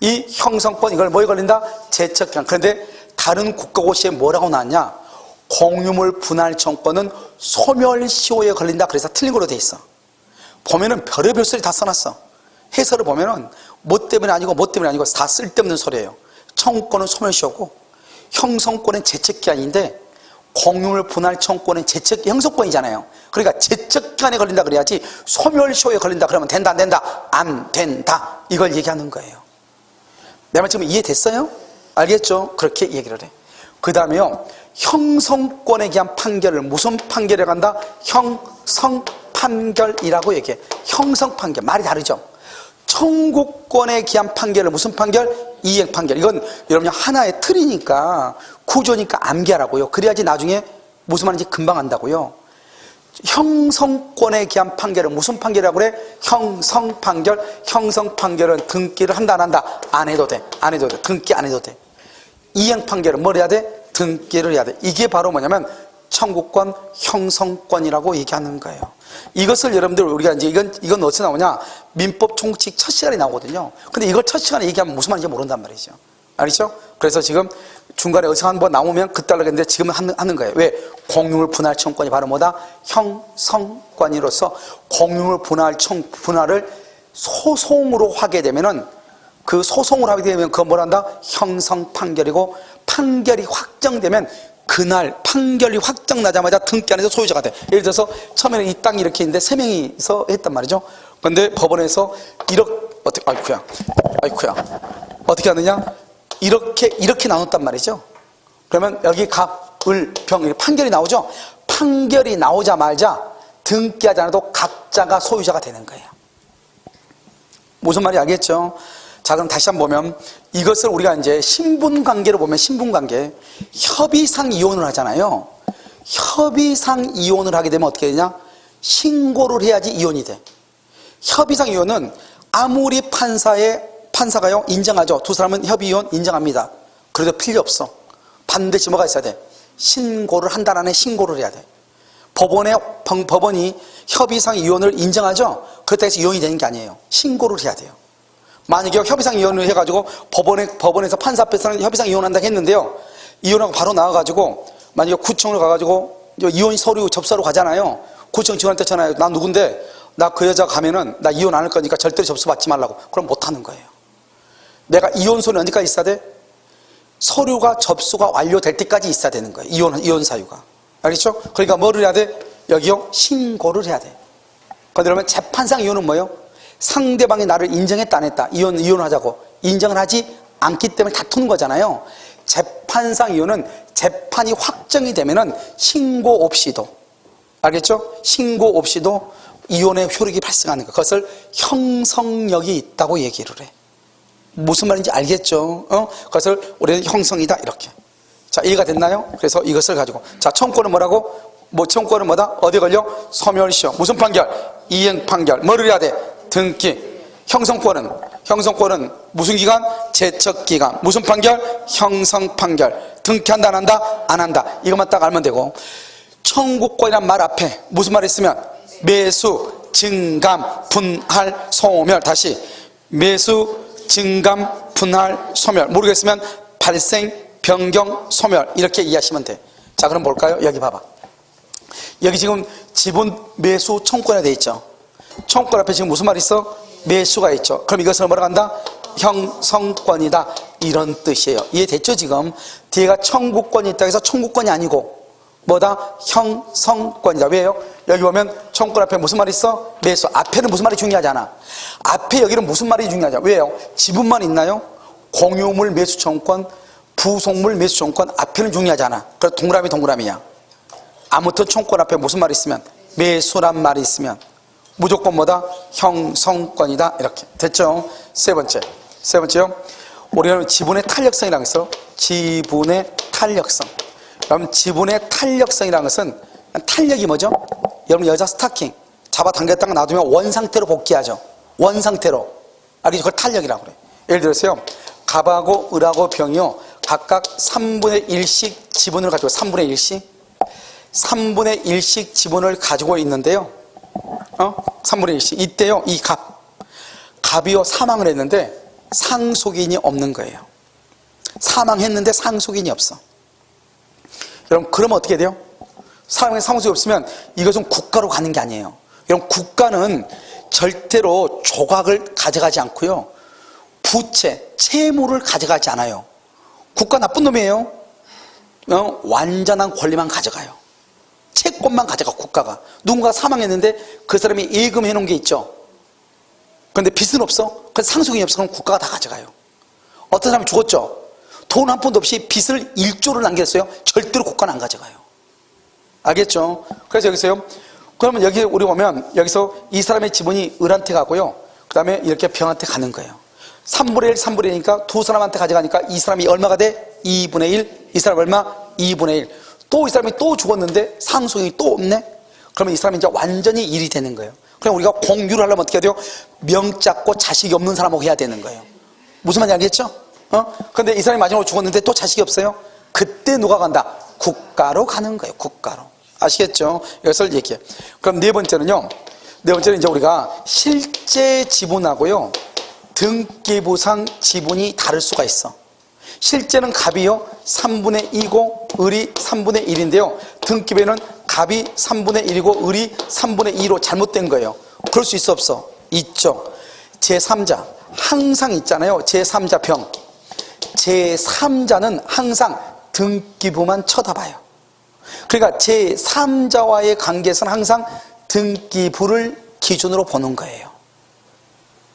Speaker 1: 이 형성권, 이걸 뭐에 걸린다? 제척기간. 그런데 다른 국가고시에 뭐라고 나왔냐? 공유물 분할 청구권은 소멸시효에 걸린다. 그래서 틀린 걸로 돼 있어. 보면은 별의별 소리 다 써놨어. 해설을 보면은 뭐 때문에 아니고 뭐 때문에 아니고 다 쓸데없는 소리예요. 청구권은 소멸시효고 형성권은 제척기간인데 공유물 분할 청구권은 형성권이잖아요. 그러니까 제척기간에 걸린다 그래야지 소멸시효에 걸린다 그러면 된다 안 된다? 안 된다. 이걸 얘기하는 거예요. 내 말 지금 이해됐어요? 알겠죠? 그렇게 얘기를 해. 그 다음에요, 형성권에 기한 판결을 무슨 판결에 간다? 형성판결이라고 얘기해. 형성판결. 말이 다르죠? 청구권에 기한 판결을 무슨 판결? 이행판결. 이건 여러분 하나의 틀이니까 구조니까 암기하라고요. 그래야지 나중에 무슨 말인지 금방 안다고요. 형성권에 기한 판결은 무슨 판결이라고 그래? 형성판결. 형성판결은 등기를 한다 안 한다? 안 해도 돼. 안 해도 돼. 등기 안 해도 돼. 이행판결은 뭘 해야 돼? 등기를 해야 돼. 이게 바로 뭐냐면 청구권, 형성권이라고 얘기하는 거예요. 이것을 여러분들 우리가 이제 이건 어디서 나오냐? 민법 총칙 첫 시간에 나오거든요. 근데 이걸 첫 시간에 얘기하면 무슨 말인지 모른단 말이죠. 알겠죠? 그래서 지금 중간에 어디서 한번 나오면 그때 하려고 했는데 지금 하는 거예요. 왜? 공유물 분할 청구권이 바로 뭐다? 형성권으로서 공유물 분할을 소송으로 하게 되면은 그 소송을 하게 되면 그건 뭘 한다? 형성 판결이고 판결이 확정되면 그날 판결이 확정나자마자 등기 안에서 소유자가 돼. 예를 들어서 처음에는 이 땅이 이렇게 있는데 3명이서 했단 말이죠. 그런데 법원에서 아이쿠야 어떻게 하느냐? 이렇게 나눴단 말이죠. 그러면 여기 갑, 을, 병 판결이 나오죠. 판결이 나오자마자 등기하지 않아도 각자가 소유자가 되는 거예요. 무슨 말인지 알겠죠? 자, 그럼 다시 한번 보면 이것을 우리가 이제 신분관계로 보면 신분관계, 협의상 이혼을 하잖아요. 협의상 이혼을 하게 되면 어떻게 되냐? 신고를 해야지 이혼이 돼. 협의상 이혼은 아무리 판사가요 인정하죠. 두 사람은 협의 이혼 인정합니다. 그래도 필요 없어. 반드시 뭐가 있어야 돼? 신고를 한 달 안에 신고를 해야 돼. 법원이 협의상 이혼을 인정하죠. 그렇다고 해서 이혼이 되는 게 아니에요. 신고를 해야 돼요. 만약에 협의상 이혼을 해가지고 법원에서 판사 앞에서는 협의상 이혼한다고 했는데요. 이혼하고 바로 나와가지고 만약에 구청을 가가지고 이혼 서류 접수하러 가잖아요. 구청 직원한테 전화해요. 나 누군데 나 그 여자 가면은 나 이혼 안 할 거니까 절대로 접수 받지 말라고. 그럼 못 하는 거예요. 내가 이혼 서류 언제까지 있어야 돼? 서류가 접수가 완료될 때까지 있어야 되는 거예요. 이혼 사유가. 알겠죠? 그러니까 뭐를 해야 돼? 여기요 신고를 해야 돼. 그런데 그러면 재판상 이혼은 뭐예요? 상대방이 나를 인정했다 안 했다 이혼하자고 인정을 하지 않기 때문에 다투는 거잖아요. 재판상 이혼은 재판이 확정이 되면은 신고 없이도, 알겠죠? 신고 없이도 이혼의 효력이 발생하는 거. 그것을 형성력이 있다고 얘기를 해. 무슨 말인지 알겠죠? 그것을 우리는 형성이다 이렇게. 자, 이해가 됐나요? 그래서 이것을 가지고 자, 청구권은 뭐라고? 청구권은 뭐다? 어디 걸려? 소멸시효. 무슨 판결? 이행 판결. 뭐를 해야 돼? 등기. 형성권은 형성권은 무슨 기간? 제척기간. 무슨 판결? 형성판결. 등기한다 안 한다? 안 한다. 이것만 딱 알면 되고, 청구권이란 말 앞에 무슨 말이 있으면 매수, 증감, 분할, 소멸. 다시 매수, 증감, 분할, 소멸. 모르겠으면 발생, 변경, 소멸. 이렇게 이해하시면 돼. 자, 그럼 볼까요? 여기 봐봐. 여기 지금 지분 매수 청구권이 돼 있죠. 청구권 앞에 지금 무슨 말이 있어? 매수가 있죠. 그럼 이것을 뭐라고 한다? 형성권이다. 이런 뜻이에요. 이해됐죠 지금? 뒤에가 청구권이 있다 해서 청구권이 아니고 뭐다? 형성권이다. 왜요? 여기 보면 청구권 앞에 무슨 말이 있어? 매수. 앞에는 무슨 말이 중요하잖아. 앞에 여기는 무슨 말이 중요하냐. 왜요? 지분만 있나요? 공유물 매수 청구권, 부속물 매수 청구권 앞에는 중요하잖아. 그래서 동그라미야. 아무튼 청구권 앞에 무슨 말이 있으면 매수란 말이 있으면 무조건 뭐다? 형성권이다. 이렇게 됐죠? 세 번째요. 우리는 지분의 탄력성이라는 것은 지분의 탄력성. 그럼 지분의 탄력성이라는 것은 탄력이 뭐죠? 여러분 여자 스타킹 잡아당겼다가 놔두면 원상태로 복귀하죠. 원상태로. 알겠죠? 그걸 탄력이라고 그래. 예를 들어서요. 갑하고 을하고 병이요. 각각 3분의 1씩 지분을 가지고 3분의 1씩 3분의 1씩 지분을 가지고 있는데요. 3분의 1씩. 이때요. 이 갑이요. 사망을 했는데 상속인이 없는 거예요. 사망했는데 상속인이 없어. 여러분 그러면 어떻게 돼요? 사람의 상속이 없으면 이것은 국가로 가는 게 아니에요. 여러분 국가는 절대로 조각을 가져가지 않고요. 부채, 채무를 가져가지 않아요. 국가 나쁜 놈이에요. 완전한 권리만 가져가요. 채권만 가져가. 국가가 누군가 사망했는데 그 사람이 예금해 놓은 게 있죠. 그런데 빚은 없어. 그래서 상속인이 없어. 그럼 국가가 다 가져가요. 어떤 사람이 죽었죠. 돈 한 푼도 없이 빚을 1조를 남겼어요. 절대로 국가는 안 가져가요. 알겠죠? 그래서 여기서요. 그러면 여기 우리 보면 여기서 이 사람의 지분이 을한테 가고요. 그 다음에 이렇게 병한테 가는 거예요. 3분의 1, 3분의 1이니까 두 사람한테 가져가니까 이 사람이 얼마가 돼? 2분의 1. 이 사람 얼마? 2분의 1. 또 이 사람이 또 죽었는데 상속이 또 없네? 그러면 이 사람이 이제 완전히 1이 되는 거예요. 그럼 우리가 공유를 하려면 어떻게 해야 돼요? 명 잡고 자식이 없는 사람하고 해야 되는 거예요. 무슨 말인지 알겠죠? 근데 이 사람이 마지막으로 죽었는데 또 자식이 없어요? 그때 누가 간다? 국가로 가는 거예요. 국가로. 아시겠죠? 이것을 얘기해. 그럼 네 번째는요. 네 번째는 이제 우리가 실제 지분하고요. 등기부상 지분이 다를 수가 있어. 실제는 갑이요 3분의 2고 을이 3분의 1인데요. 등기부에는 갑이 3분의 1이고 을이 3분의 2로 잘못된 거예요. 그럴 수 있어 없어? 있죠. 제3자 항상 있잖아요. 제3자 병. 제3자는 항상 등기부만 쳐다봐요. 그러니까 제3자와의 관계에서는 항상 등기부를 기준으로 보는 거예요.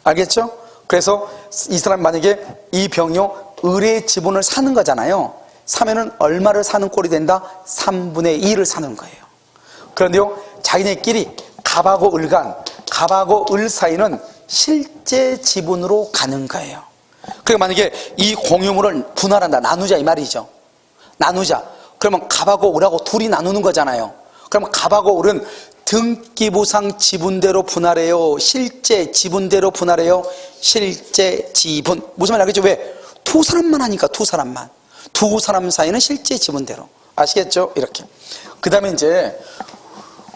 Speaker 1: 알겠죠? 그래서 이 사람 만약에 이 병요 을의 지분을 사는 거잖아요. 사면은 얼마를 사는 꼴이 된다? 3분의 2를 사는 거예요. 그런데요 자기네끼리 갑하고 갑하고 을 사이는 실제 지분으로 가는 거예요. 그러니까 만약에 이 공유물을 분할한다, 나누자 이 말이죠. 나누자. 그러면 갑하고 을하고 둘이 나누는 거잖아요. 그러면 갑하고 을은 등기부상 지분대로 분할해요? 실제 지분대로 분할해요? 실제 지분. 무슨 말 알겠죠? 왜? 두 사람만 하니까 두 사람만. 두 사람 사이는 실제 지분대로. 아시겠죠? 이렇게. 그 다음에 이제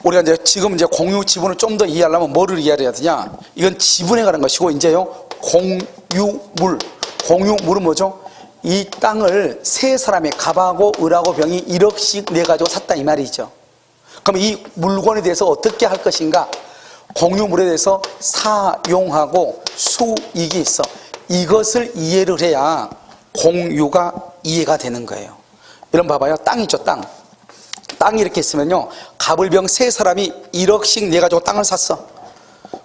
Speaker 1: 우리가 이제 지금 이제 공유 지분을 좀 더 이해하려면 뭐를 이해해야 되냐? 이건 지분에 관한 것이고 이제요 공유물. 공유물은 뭐죠? 이 땅을 세 사람이 갑하고 을하고 병이 1억씩 내가지고 샀다 이 말이죠. 그럼 이 물건에 대해서 어떻게 할 것인가? 공유물에 대해서 사용하고 수익이 있어. 이것을 이해를 해야 공유가 이해가 되는 거예요. 여러분 봐봐요. 땅 있죠, 땅. 땅이 이렇게 있으면요 갑을병 세 사람이 1억씩 내가지고 땅을 샀어.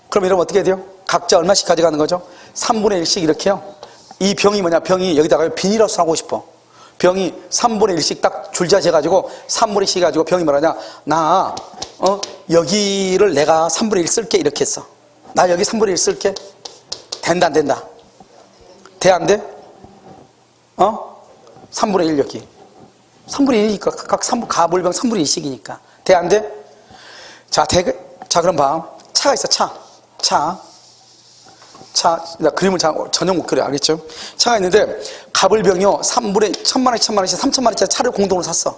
Speaker 1: 그럼 여러분 어떻게 돼요? 각자 얼마씩 가져가는 거죠? 3분의 1씩 이렇게요. 이 병이 뭐냐? 병이 여기다가 비닐하우스 하고 싶어. 병이 3분의 1씩 딱 줄자 재가지고 3분의 1씩 해가지고 병이 뭐라냐? 나 여기를 내가 3분의 1 쓸게 이렇게 했어. 나 여기 3분의 1 쓸게. 된다 안 된다? 돼 안 돼? 3분의 1 여기 3분의 1이니까 각 갑을병 3분의 1씩이니까 돼 안 돼? 자 그럼 봐. 차가 있어. 차 차, 나 그림을 전혀 못 그려, 알겠죠? 차가 있는데, 갑을병이요, 3분의 1000만원씩 3000만원짜리 차를 공동으로 샀어.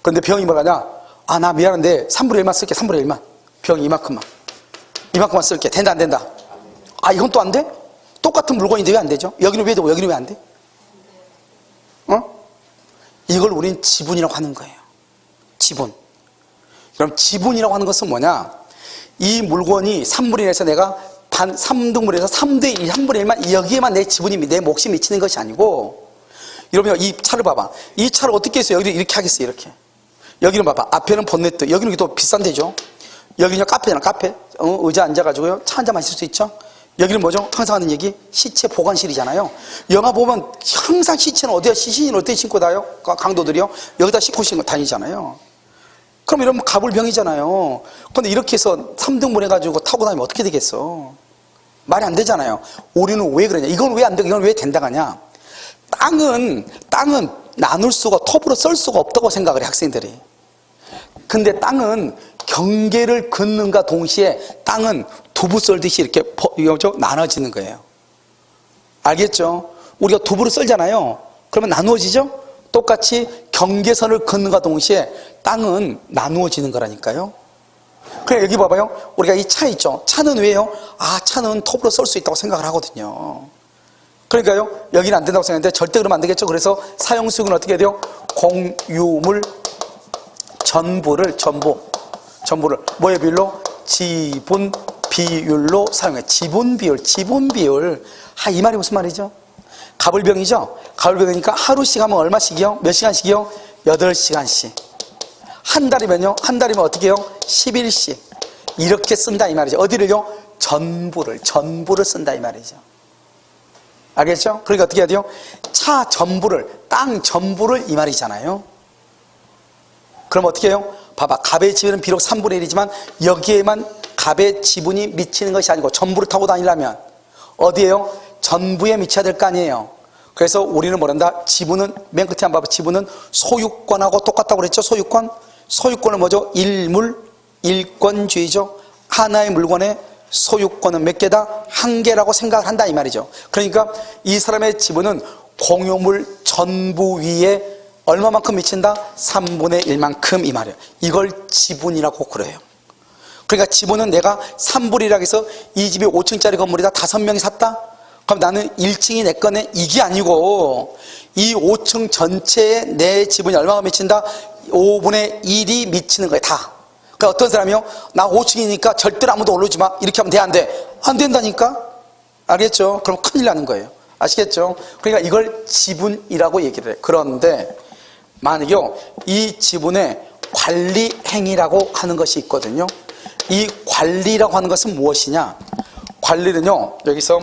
Speaker 1: 그런데 병이 뭐라냐? 아, 나 미안한데, 3분의 1만 쓸게, 3분의 1만. 병이 이만큼만 쓸게. 된다, 안 된다? 아, 이건 또 안 돼? 똑같은 물건인데 왜 안 되죠? 여기는 왜 되고, 여기는 왜 안 돼? 이걸 우린 지분이라고 하는 거예요. 지분. 그럼 지분이라고 하는 것은 뭐냐? 이 물건이 3분의 1에서 내가 3등분해서 3대 1, 3분의 1만, 여기에만 내 지분이, 내 몫이 미치는 것이 아니고, 여러분, 이 차를 봐봐. 이 차를 어떻게 했어요? 여기를 이렇게 하겠어요, 이렇게. 여기는 봐봐. 앞에는 본네트. 여기는 또 비싼 데죠. 여기는 카페잖아, 카페. 의자 앉아가지고요. 차 한잔 마실 수 있죠? 여기는 뭐죠? 항상 하는 얘기? 시체 보관실이잖아요. 영화 보면 항상 시체는 어디야? 시신을 어떻게 신고 다요? 강도들이요? 여기다 싣고 다니잖아요. 그럼 이러면 갑을병이잖아요. 근데 이렇게 해서 3등분 해가지고 타고 다니면 어떻게 되겠어? 말이 안 되잖아요. 우리는 왜 그러냐? 이건 왜 안 되고 이건 왜 된다가냐? 땅은 나눌 수가, 톱으로 썰 수가 없다고 생각을 해, 학생들이. 근데 땅은 경계를 긋는가 동시에 땅은 두부 썰듯이 이렇게 나눠지는 거예요. 알겠죠? 우리가 두부를 썰잖아요. 그러면 나누어지죠? 똑같이 경계선을 긋는가 동시에 땅은 나누어지는 거라니까요. 그래, 여기 봐봐요. 우리가 이 차 있죠? 차는 왜요? 아, 차는 톱으로 썰 수 있다고 생각을 하거든요. 그러니까요, 여기는 안 된다고 생각했는데 절대 그러면 안 되겠죠? 그래서 사용수익은 어떻게 해야 돼요? 공유물 전부를 뭐의 비율로? 지분 비율로 사용해. 지분 비율. 아, 이 말이 무슨 말이죠? 갑을병이죠? 갑을병이니까 하루씩 하면 얼마씩이요? 몇 시간씩이요? 8시간씩. 한 달이면요? 한 달이면 어떻게 해요? 10일씩. 이렇게 쓴다 이 말이죠. 어디를요? 전부를 쓴다 이 말이죠. 알겠죠? 그러니까 어떻게 해야 돼요? 차 전부를, 땅 전부를 이 말이잖아요. 그럼 어떻게 해요? 봐봐. 갑의 지분은 비록 3분의 1이지만 여기에만 갑의 지분이 미치는 것이 아니고 전부를 타고 다니려면 어디에요? 전부에 미쳐야 될 거 아니에요. 그래서 우리는 뭐란다? 지분은, 맨 끝에 한번 봐봐. 지분은 소유권하고 똑같다고 그랬죠? 소유권은 뭐죠? 일권주의죠. 하나의 물건의 소유권은 몇 개다? 한 개라고 생각을 한다 이 말이죠. 그러니까 이 사람의 지분은 공유물 전부 위에 얼마만큼 미친다? 3분의 1만큼 이 말이에요. 이걸 지분이라고 그래요. 그러니까 지분은 내가 3분의 1이라고 해서 이 집이 5층짜리 건물이다 5명이 샀다? 그럼 나는 1층이 내 거네? 이게 아니고 이 5층 전체에 내 지분이 얼마가 미친다? 5분의 1이 미치는 거예요, 다. 그러니까 어떤 사람이요? 나 5층이니까 절대로 아무도 오르지 마. 이렇게 하면 돼, 안 돼? 안 된다니까? 알겠죠? 그럼 큰일 나는 거예요. 아시겠죠? 그러니까 이걸 지분이라고 얘기를 해요. 그런데 만약요, 이 지분의 관리 행위라고 하는 것이 있거든요. 이 관리라고 하는 것은 무엇이냐? 관리는요, 여기서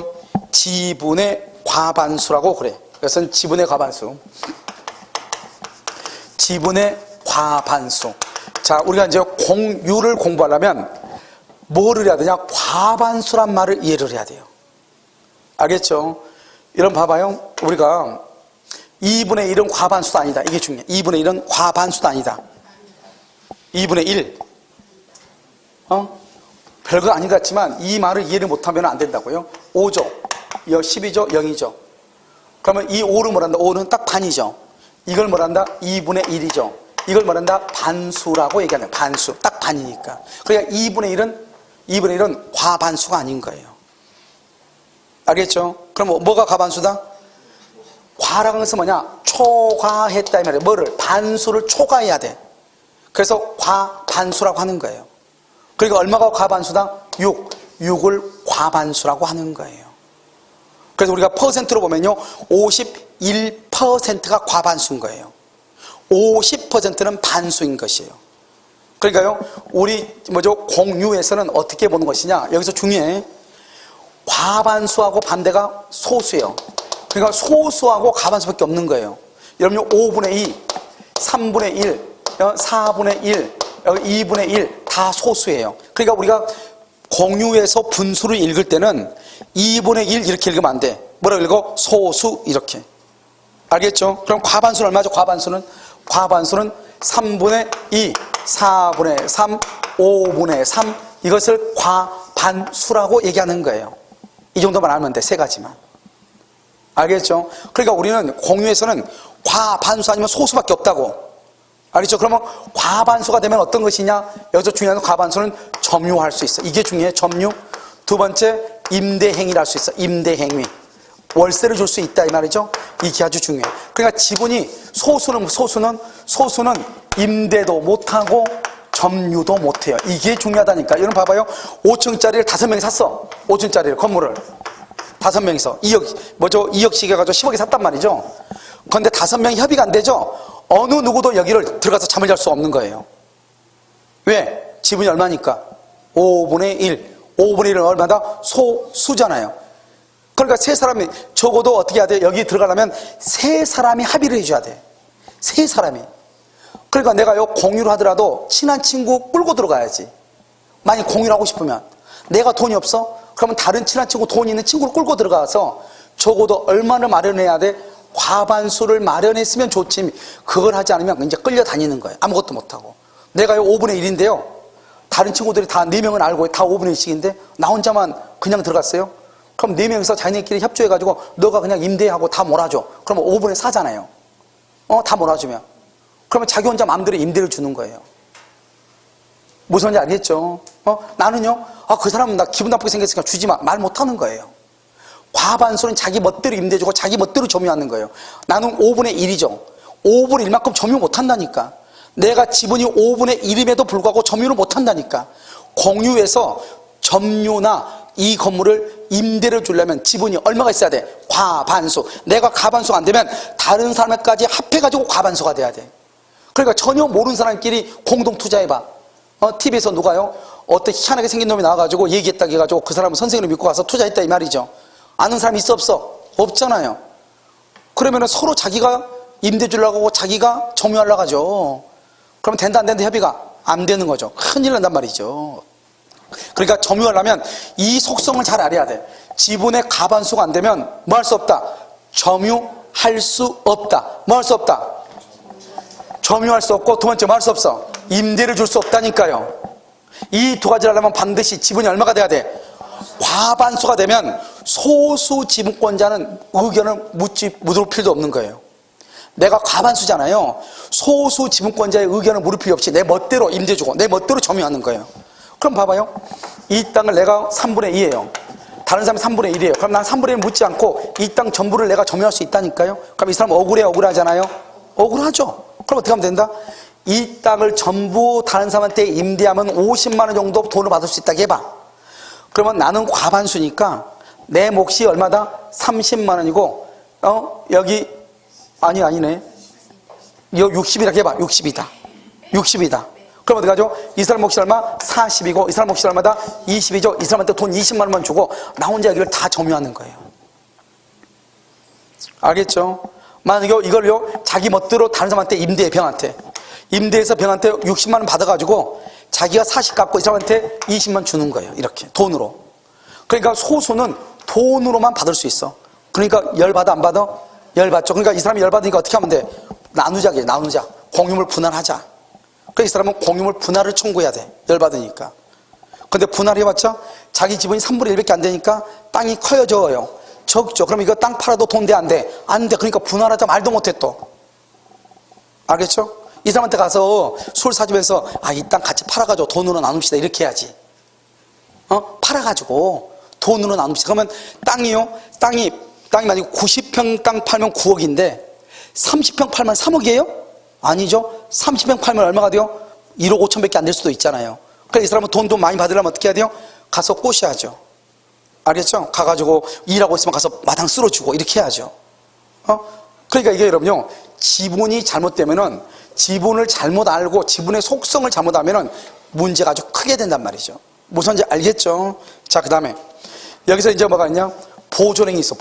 Speaker 1: 지분의 과반수라고 그래. 이것은 지분의 과반수. 지분의 과반수. 자, 우리가 이제 공유를 공부하려면 뭐를 해야 되냐? 과반수란 말을 이해를 해야 돼요. 알겠죠? 이런 봐봐요. 우리가 2분의 1은 과반수도 아니다. 이게 중요해. 2분의 1은 과반수도 아니다. 2분의 1. 별거 아닌 것 같지만 이 말을 이해를 못하면 안 된다고요. 5죠. 12죠. 0이죠. 그러면 이 5를 뭐란다? 5는 딱 반이죠. 이걸 뭐란다? 2분의 1이죠. 이걸 뭐란다? 반수라고 얘기하는 거예요. 반수. 딱 반이니까. 그러니까 2분의 1은 과반수가 아닌 거예요. 알겠죠? 그럼 뭐가 과반수다? 과라는 것은 뭐냐? 초과했다 이 말이에요. 뭐를? 반수를 초과해야 돼. 그래서 과반수라고 하는 거예요. 그러니까 얼마가 과반수다? 6을 과반수라고 하는 거예요. 그래서 우리가 퍼센트로 보면요, 51%가 과반수인 거예요. 50%는 반수인 것이에요. 그러니까요, 우리 공유에서는 어떻게 보는 것이냐? 여기서 중요해. 과반수하고 반대가 소수예요. 그러니까 소수하고 과반수밖에 없는 거예요. 여러분 5분의 2, 3분의 1, 4분의 1, 2분의 1 다 소수예요. 그러니까 우리가 공유에서 분수를 읽을 때는 2분의 1 이렇게 읽으면 안 돼. 뭐라고 읽어? 소수 이렇게. 알겠죠? 그럼 과반수는 얼마죠? 과반수는 3분의 2, 4분의 3, 5분의 3 이것을 과반수라고 얘기하는 거예요. 이 정도만 알면 돼. 세 가지만. 알겠죠? 그러니까 우리는 공유에서는 과반수 아니면 소수밖에 없다고. 알겠죠? 그러면 과반수가 되면 어떤 것이냐? 여기서 중요한 과반수는 점유할 수 있어. 이게 중요해. 점유. 두 번째, 임대행위를 할 수 있어. 임대행위. 월세를 줄 수 있다 이 말이죠. 이게 아주 중요해. 그러니까 지분이 소수는 임대도 못하고 점유도 못해요. 이게 중요하다니까. 여러분 봐봐요. 5층짜리를 5명이 샀어. 5층짜리를 건물을 5명이서 2억씩 해가지고 10억에 샀단 말이죠. 그런데 5명이 협의가 안 되죠. 어느 누구도 여기를 들어가서 잠을 잘 수 없는 거예요. 왜? 지분이 얼마니까? 5분의 1. 5분의 1은 얼마다? 소수잖아요. 그러니까 세 사람이 적어도 어떻게 해야 돼? 여기 들어가려면 세 사람이 합의를 해줘야 돼. 세 사람이. 그러니까 내가요 공유를 하더라도 친한 친구 끌고 들어가야지. 만약 공유를 하고 싶으면 내가 돈이 없어? 그러면 다른 친한 친구, 돈 있는 친구를 끌고 들어가서 적어도 얼마를 마련해야 돼? 과반수를 마련했으면 좋지. 그걸 하지 않으면 이제 끌려다니는 거예요. 아무것도 못하고. 내가요 5분의 1인데요 다른 친구들이 다 4명은 알고 다 5분의 1씩인데 나 혼자만 그냥 들어갔어요. 그럼 4명이서 자기네끼리 협조해가지고 너가 그냥 임대하고 다 몰아줘. 그러면 5분의 4잖아요. 다 몰아주면. 그러면 자기 혼자 마음대로 임대를 주는 거예요. 무슨 말인지 알겠죠? 나는요, 그 사람은 나 기분 나쁘게 생겼으니까 주지 마. 말 못하는 거예요. 과반수는 자기 멋대로 임대주고 자기 멋대로 점유하는 거예요. 나는 5분의 1이죠. 5분의 1만큼 점유 못한다니까. 내가 지분이 5분의 1임에도 불구하고 점유를 못한다니까. 공유해서 점유나 이 건물을 임대를 주려면 지분이 얼마가 있어야 돼? 과반수. 내가 과반수가 안 되면 다른 사람까지 합해가지고 과반수가 돼야 돼. 그러니까 전혀 모르는 사람끼리 공동 투자해봐. TV에서 누가요? 어떤 희한하게 생긴 놈이 나와가지고 얘기했다 해가지고 그 사람은 선생님을 믿고 가서 투자했다 이 말이죠. 아는 사람이 있어 없어? 없잖아요. 그러면 서로 자기가 임대 주려고 하고 자기가 점유하려고 하죠. 그러면 된다 안 된다 협의가 안 되는 거죠. 큰일 난단 말이죠. 그러니까 점유하려면 이 속성을 잘 알아야 돼. 지분의 과반수가 안 되면 뭐 할 수 없다? 점유할 수 없다. 뭐 할 수 없다? 점유할 수 없고 두 번째 뭐 할 수 없어? 임대를 줄 수 없다니까요. 이 두 가지를 하려면 반드시 지분이 얼마가 돼야 돼? 과반수가 되면 소수 지분권자는 의견을 묻을 필요도 없는 거예요. 내가 과반수잖아요. 소수 지분권자의 의견을 물을 필요 없이 내 멋대로 임대 주고 내 멋대로 점유하는 거예요. 그럼 봐봐요. 이 땅을 내가 3분의 2예요. 다른 사람이 3분의 1이에요. 그럼 난 3분의 1 묻지 않고 이 땅 전부를 내가 점유할 수 있다니까요. 그럼 이 사람 억울하잖아요. 억울하죠. 그럼 어떻게 하면 된다? 이 땅을 전부 다른 사람한테 임대하면 50만 원 정도 돈을 받을 수 있다고 해봐. 그러면 나는 과반수니까 내 몫이 얼마다? 30만 원이고 여기 아니네. 이거 60이라고 해봐. 60이다. 그럼 어떻게 하죠? 이 사람 몫이 얼마? 40이고 이 사람 몫이 얼마다? 20이죠. 이 사람한테 돈 20만 원만 주고 나 혼자 여기를 다 점유하는 거예요. 알겠죠? 만약에 이걸요 자기 멋대로 다른 사람한테 임대해. 병한테 임대해서 병한테 60만 원 받아가지고 자기가 40 갚고 이 사람한테 20만 주는 거예요. 이렇게 돈으로. 그러니까 소수는 돈으로만 받을 수 있어. 그러니까 열받아 안 받아? 열받죠. 그러니까 이 사람이 열받으니까 어떻게 하면 돼? 나누자. 공유물 분할하자. 그러니까 이 사람은 공유물 분할을 청구해야 돼. 열받으니까. 근데 분할해봤자 자기 지분이 3분의 1밖에 안 되니까 땅이 커져요. 적죠. 그럼 이거 땅 팔아도 돈 돼 안 돼? 안 돼. 그러니까 분할하자 말도 못해 또. 알겠죠? 이 사람한테 가서 술 사주면서 이 땅 같이 팔아가지고 돈으로 나눕시다 이렇게 해야지. 팔아가지고 돈으로 나눕시다. 그러면 땅이 만약에 90평 땅 팔면 9억인데 30평 팔면 3억이에요? 아니죠. 30평 팔면 얼마가 돼요? 1억 5천밖에 안 될 수도 있잖아요. 그러니까 이 사람은 돈 많이 받으려면 어떻게 해야 돼요? 가서 꼬셔야죠. 알겠죠? 가가지고 일하고 있으면 가서 마당 쓸어주고 이렇게 해야죠. 그러니까 이게 여러분요 지분이 잘못되면은 지분을 잘못 알고 지분의 속성을 잘못 알면은 문제가 아주 크게 된단 말이죠. 무슨지 알겠죠? 자, 그 다음에 여기서 이제 뭐가 있냐? 보존행위 있어.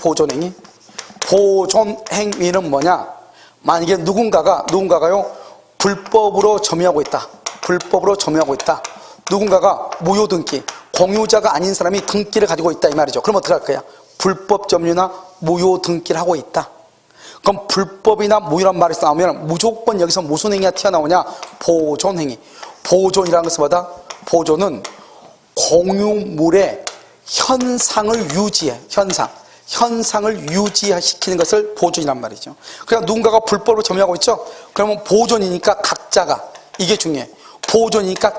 Speaker 1: 보존행위는 뭐냐? 만약에 누군가가요 불법으로 점유하고 있다. 누군가가 무효 등기, 공유자가 아닌 사람이 등기를 가지고 있다 이 말이죠. 그럼 어떻게 할 거야? 불법 점유나 무효 등기를 하고 있다. 그럼 불법이나 무효란 말이 나오면 무조건 여기서 무슨 행위가 튀어나오냐? 보존행위. 보존이라는 것은 뭐다? 보존은 공유물의 현상을 유지해. 현상을 유지시키는 것을 보존이란 말이죠. 그러니까 누군가가 불법으로 점유하고 있죠. 그러면 보존이니까 각자가, 이게 중요해. 보존이니까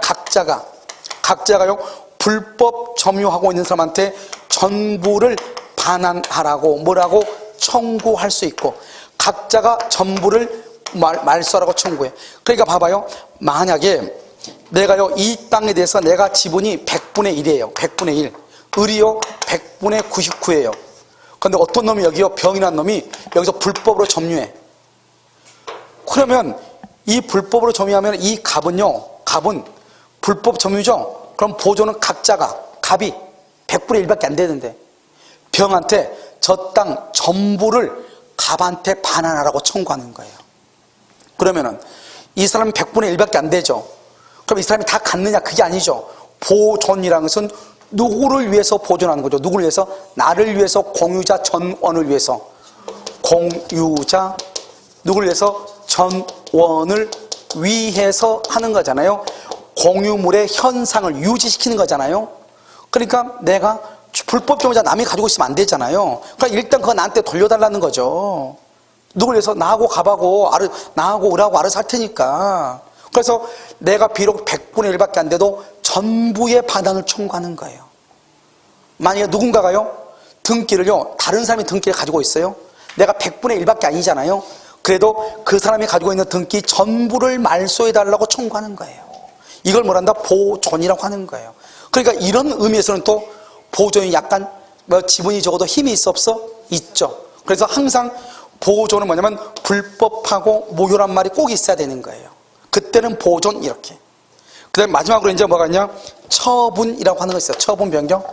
Speaker 1: 각자가요 불법 점유하고 있는 사람한테 전부를 반환하라고 뭐라고 청구할 수 있고, 각자가 전부를 말소하라고 청구해. 그러니까 봐봐요. 만약에 내가요 이 땅에 대해서 내가 지분이 100분의 1이에요. 100분의 1. 을이요 100분의 99예요. 그런데 어떤 놈이 여기요 병이란 놈이 여기서 불법으로 점유해. 그러면 이 불법으로 점유하면 이 갑은 불법 점유죠. 그럼 보존은 각자가, 갑이 100분의 1밖에 안 되는데 병한테 저 땅 전부를 갑한테 반환하라고 청구하는 거예요. 그러면은 이 사람은 100분의 1밖에 안 되죠. 그럼 이 사람이 다 갖느냐? 그게 아니죠. 보존이라는 것은 누구를 위해서 보존하는 거죠? 누구를 위해서? 나를 위해서, 공유자 전원을 위해서. 공유자 누구를 위해서? 전원을 위해서 하는 거잖아요. 공유물의 현상을 유지시키는 거잖아요. 그러니까 내가 불법 점유자 남이 가지고 있으면 안 되잖아요. 그러니까 일단 그거 나한테 돌려달라는 거죠. 누구를 위해서? 나하고 갑하고 나하고 을하고 알아서 할 테니까. 그래서 내가 비록 100분의 1밖에 안 돼도 전부의 반환을 청구하는 거예요. 만약에 누군가가요 등기를요 다른 사람이 등기를 가지고 있어요. 내가 100분의 1밖에 아니잖아요. 그래도 그 사람이 가지고 있는 등기 전부를 말소해달라고 청구하는 거예요. 이걸 뭐란다? 보존이라고 하는 거예요. 그러니까 이런 의미에서는 또 보존이 약간 지분이 적어도 힘이 있어 없어? 있죠. 그래서 항상 보존은 뭐냐면 불법하고 모효란 말이 꼭 있어야 되는 거예요. 그때는 보존 이렇게. 그 다음에 마지막으로 이제 뭐가 있냐? 처분이라고 하는 거 있어요. 처분 변경.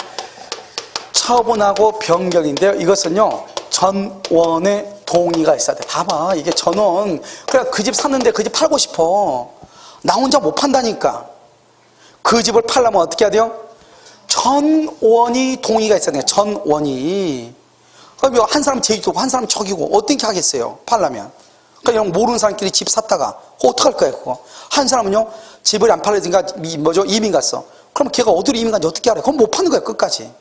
Speaker 1: 처분하고 변경인데요. 이것은요 전원의 동의가 있어야 돼. 봐봐, 이게 전원. 그래 그 집 샀는데 그 집 팔고 싶어. 나 혼자 못 판다니까. 그 집을 팔려면 어떻게 해야 돼요? 전원이 동의가 있어야 돼요. 전원이. 그럼 한 사람 제주도고 한 사람 저기고 어떻게 하겠어요? 팔려면. 그러니까 모르는 사람끼리 집 샀다가 어떡할 거예요 그거? 한 사람은요 집을 안 팔려니까 이민 갔어. 그럼 걔가 어디로 이민 간지 어떻게 알아요? 그럼 못 파는 거예요 끝까지.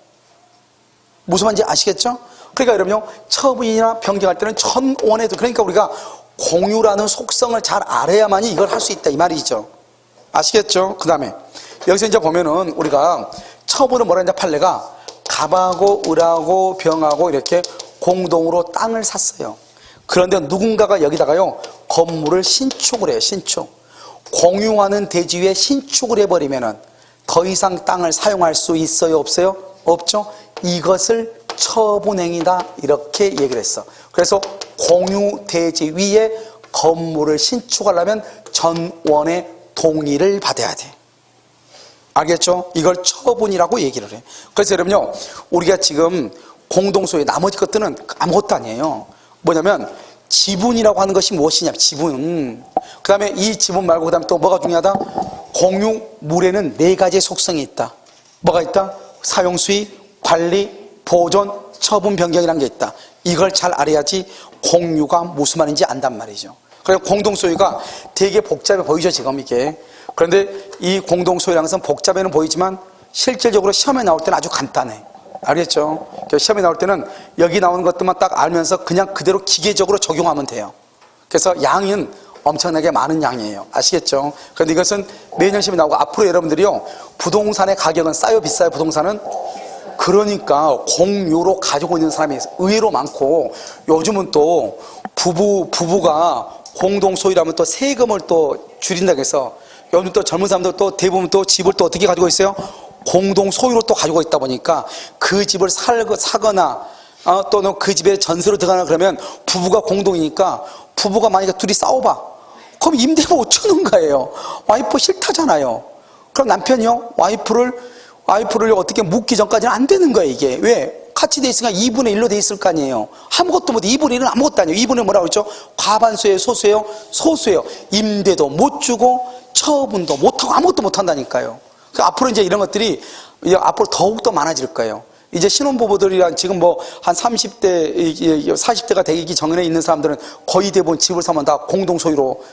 Speaker 1: 무슨 말인지 아시겠죠? 그러니까 여러분요 처분이나 변경할 때는 전원에도, 그러니까 우리가 공유라는 속성을 잘 알아야만이 이걸 할 수 있다 이 말이죠. 아시겠죠? 그 다음에 여기서 이제 보면은 우리가 처분은 뭐라 했냐? 판례가 갑하고 을하고 병하고 이렇게 공동으로 땅을 샀어요. 그런데 누군가가 여기다가요 건물을 신축을 해요. 신축. 공유하는 대지 위에 신축을 해버리면은 더 이상 땅을 사용할 수 있어요? 없어요? 없죠? 이것을 처분행위다 이렇게 얘기를 했어. 그래서 공유 대지 위에 건물을 신축하려면 전원의 동의를 받아야 돼. 알겠죠? 이걸 처분이라고 얘기를 해. 그래서 여러분요 우리가 지금 공동소유 나머지 것들은 아무것도 아니에요. 뭐냐면 지분이라고 하는 것이 무엇이냐? 지분. 그 다음에 이 지분 말고 그 다음에 또 뭐가 중요하다? 공유물에는 4가지의 속성이 있다. 뭐가 있다? 사용 수익, 관리, 보존, 처분 변경이라는 게 있다. 이걸 잘 알아야지 공유가 무슨 말인지 안단 말이죠. 그래서 공동소유가 되게 복잡해 보이죠 지금 이게. 그런데 이 공동소유라는 것은 복잡해는 보이지만 실질적으로 시험에 나올 때는 아주 간단해. 알겠죠? 시험에 나올 때는 여기 나오는 것들만 딱 알면서 그냥 그대로 기계적으로 적용하면 돼요. 그래서 양은 엄청나게 많은 양이에요. 아시겠죠? 그런데 이것은 매년 시험에 나오고 앞으로 여러분들이요 부동산의 가격은 싸요 비싸요? 부동산은? 그러니까 공유로 가지고 있는 사람이 의외로 많고, 요즘은 또 부부가 공동소유라면 또 세금을 또 줄인다고 해서 요즘 또 젊은 사람들 또 대부분 또 집을 또 어떻게 가지고 있어요? 공동소유로 또 가지고 있다 보니까 그 집을 사거나 또는 그 집에 전세로 들어가나 그러면 부부가 공동이니까 부부가 만약에 둘이 싸워봐. 그럼 임대가 못 주는 거예요. 와이프 싫다잖아요. 그럼 남편이요? 와이프를 어떻게 묻기 전까지는 안 되는 거예요, 이게. 왜? 같이 돼 있으니까 2분의 1로 돼 있을 거 아니에요. 아무것도 못해. 2분의 1은 아무것도 아니에요. 2분의 뭐라고 그랬죠? 과반수예요, 소수예요? 소수예요. 임대도 못 주고 처분도 못하고 아무것도 못한다니까요. 앞으로 이제 이런 것들이 앞으로 더욱더 많아질 거예요. 이제 신혼부부들이랑 지금 뭐 한 30대, 40대가 되기 전에 있는 사람들은 거의 대부분 집을 사면 다 공동소유로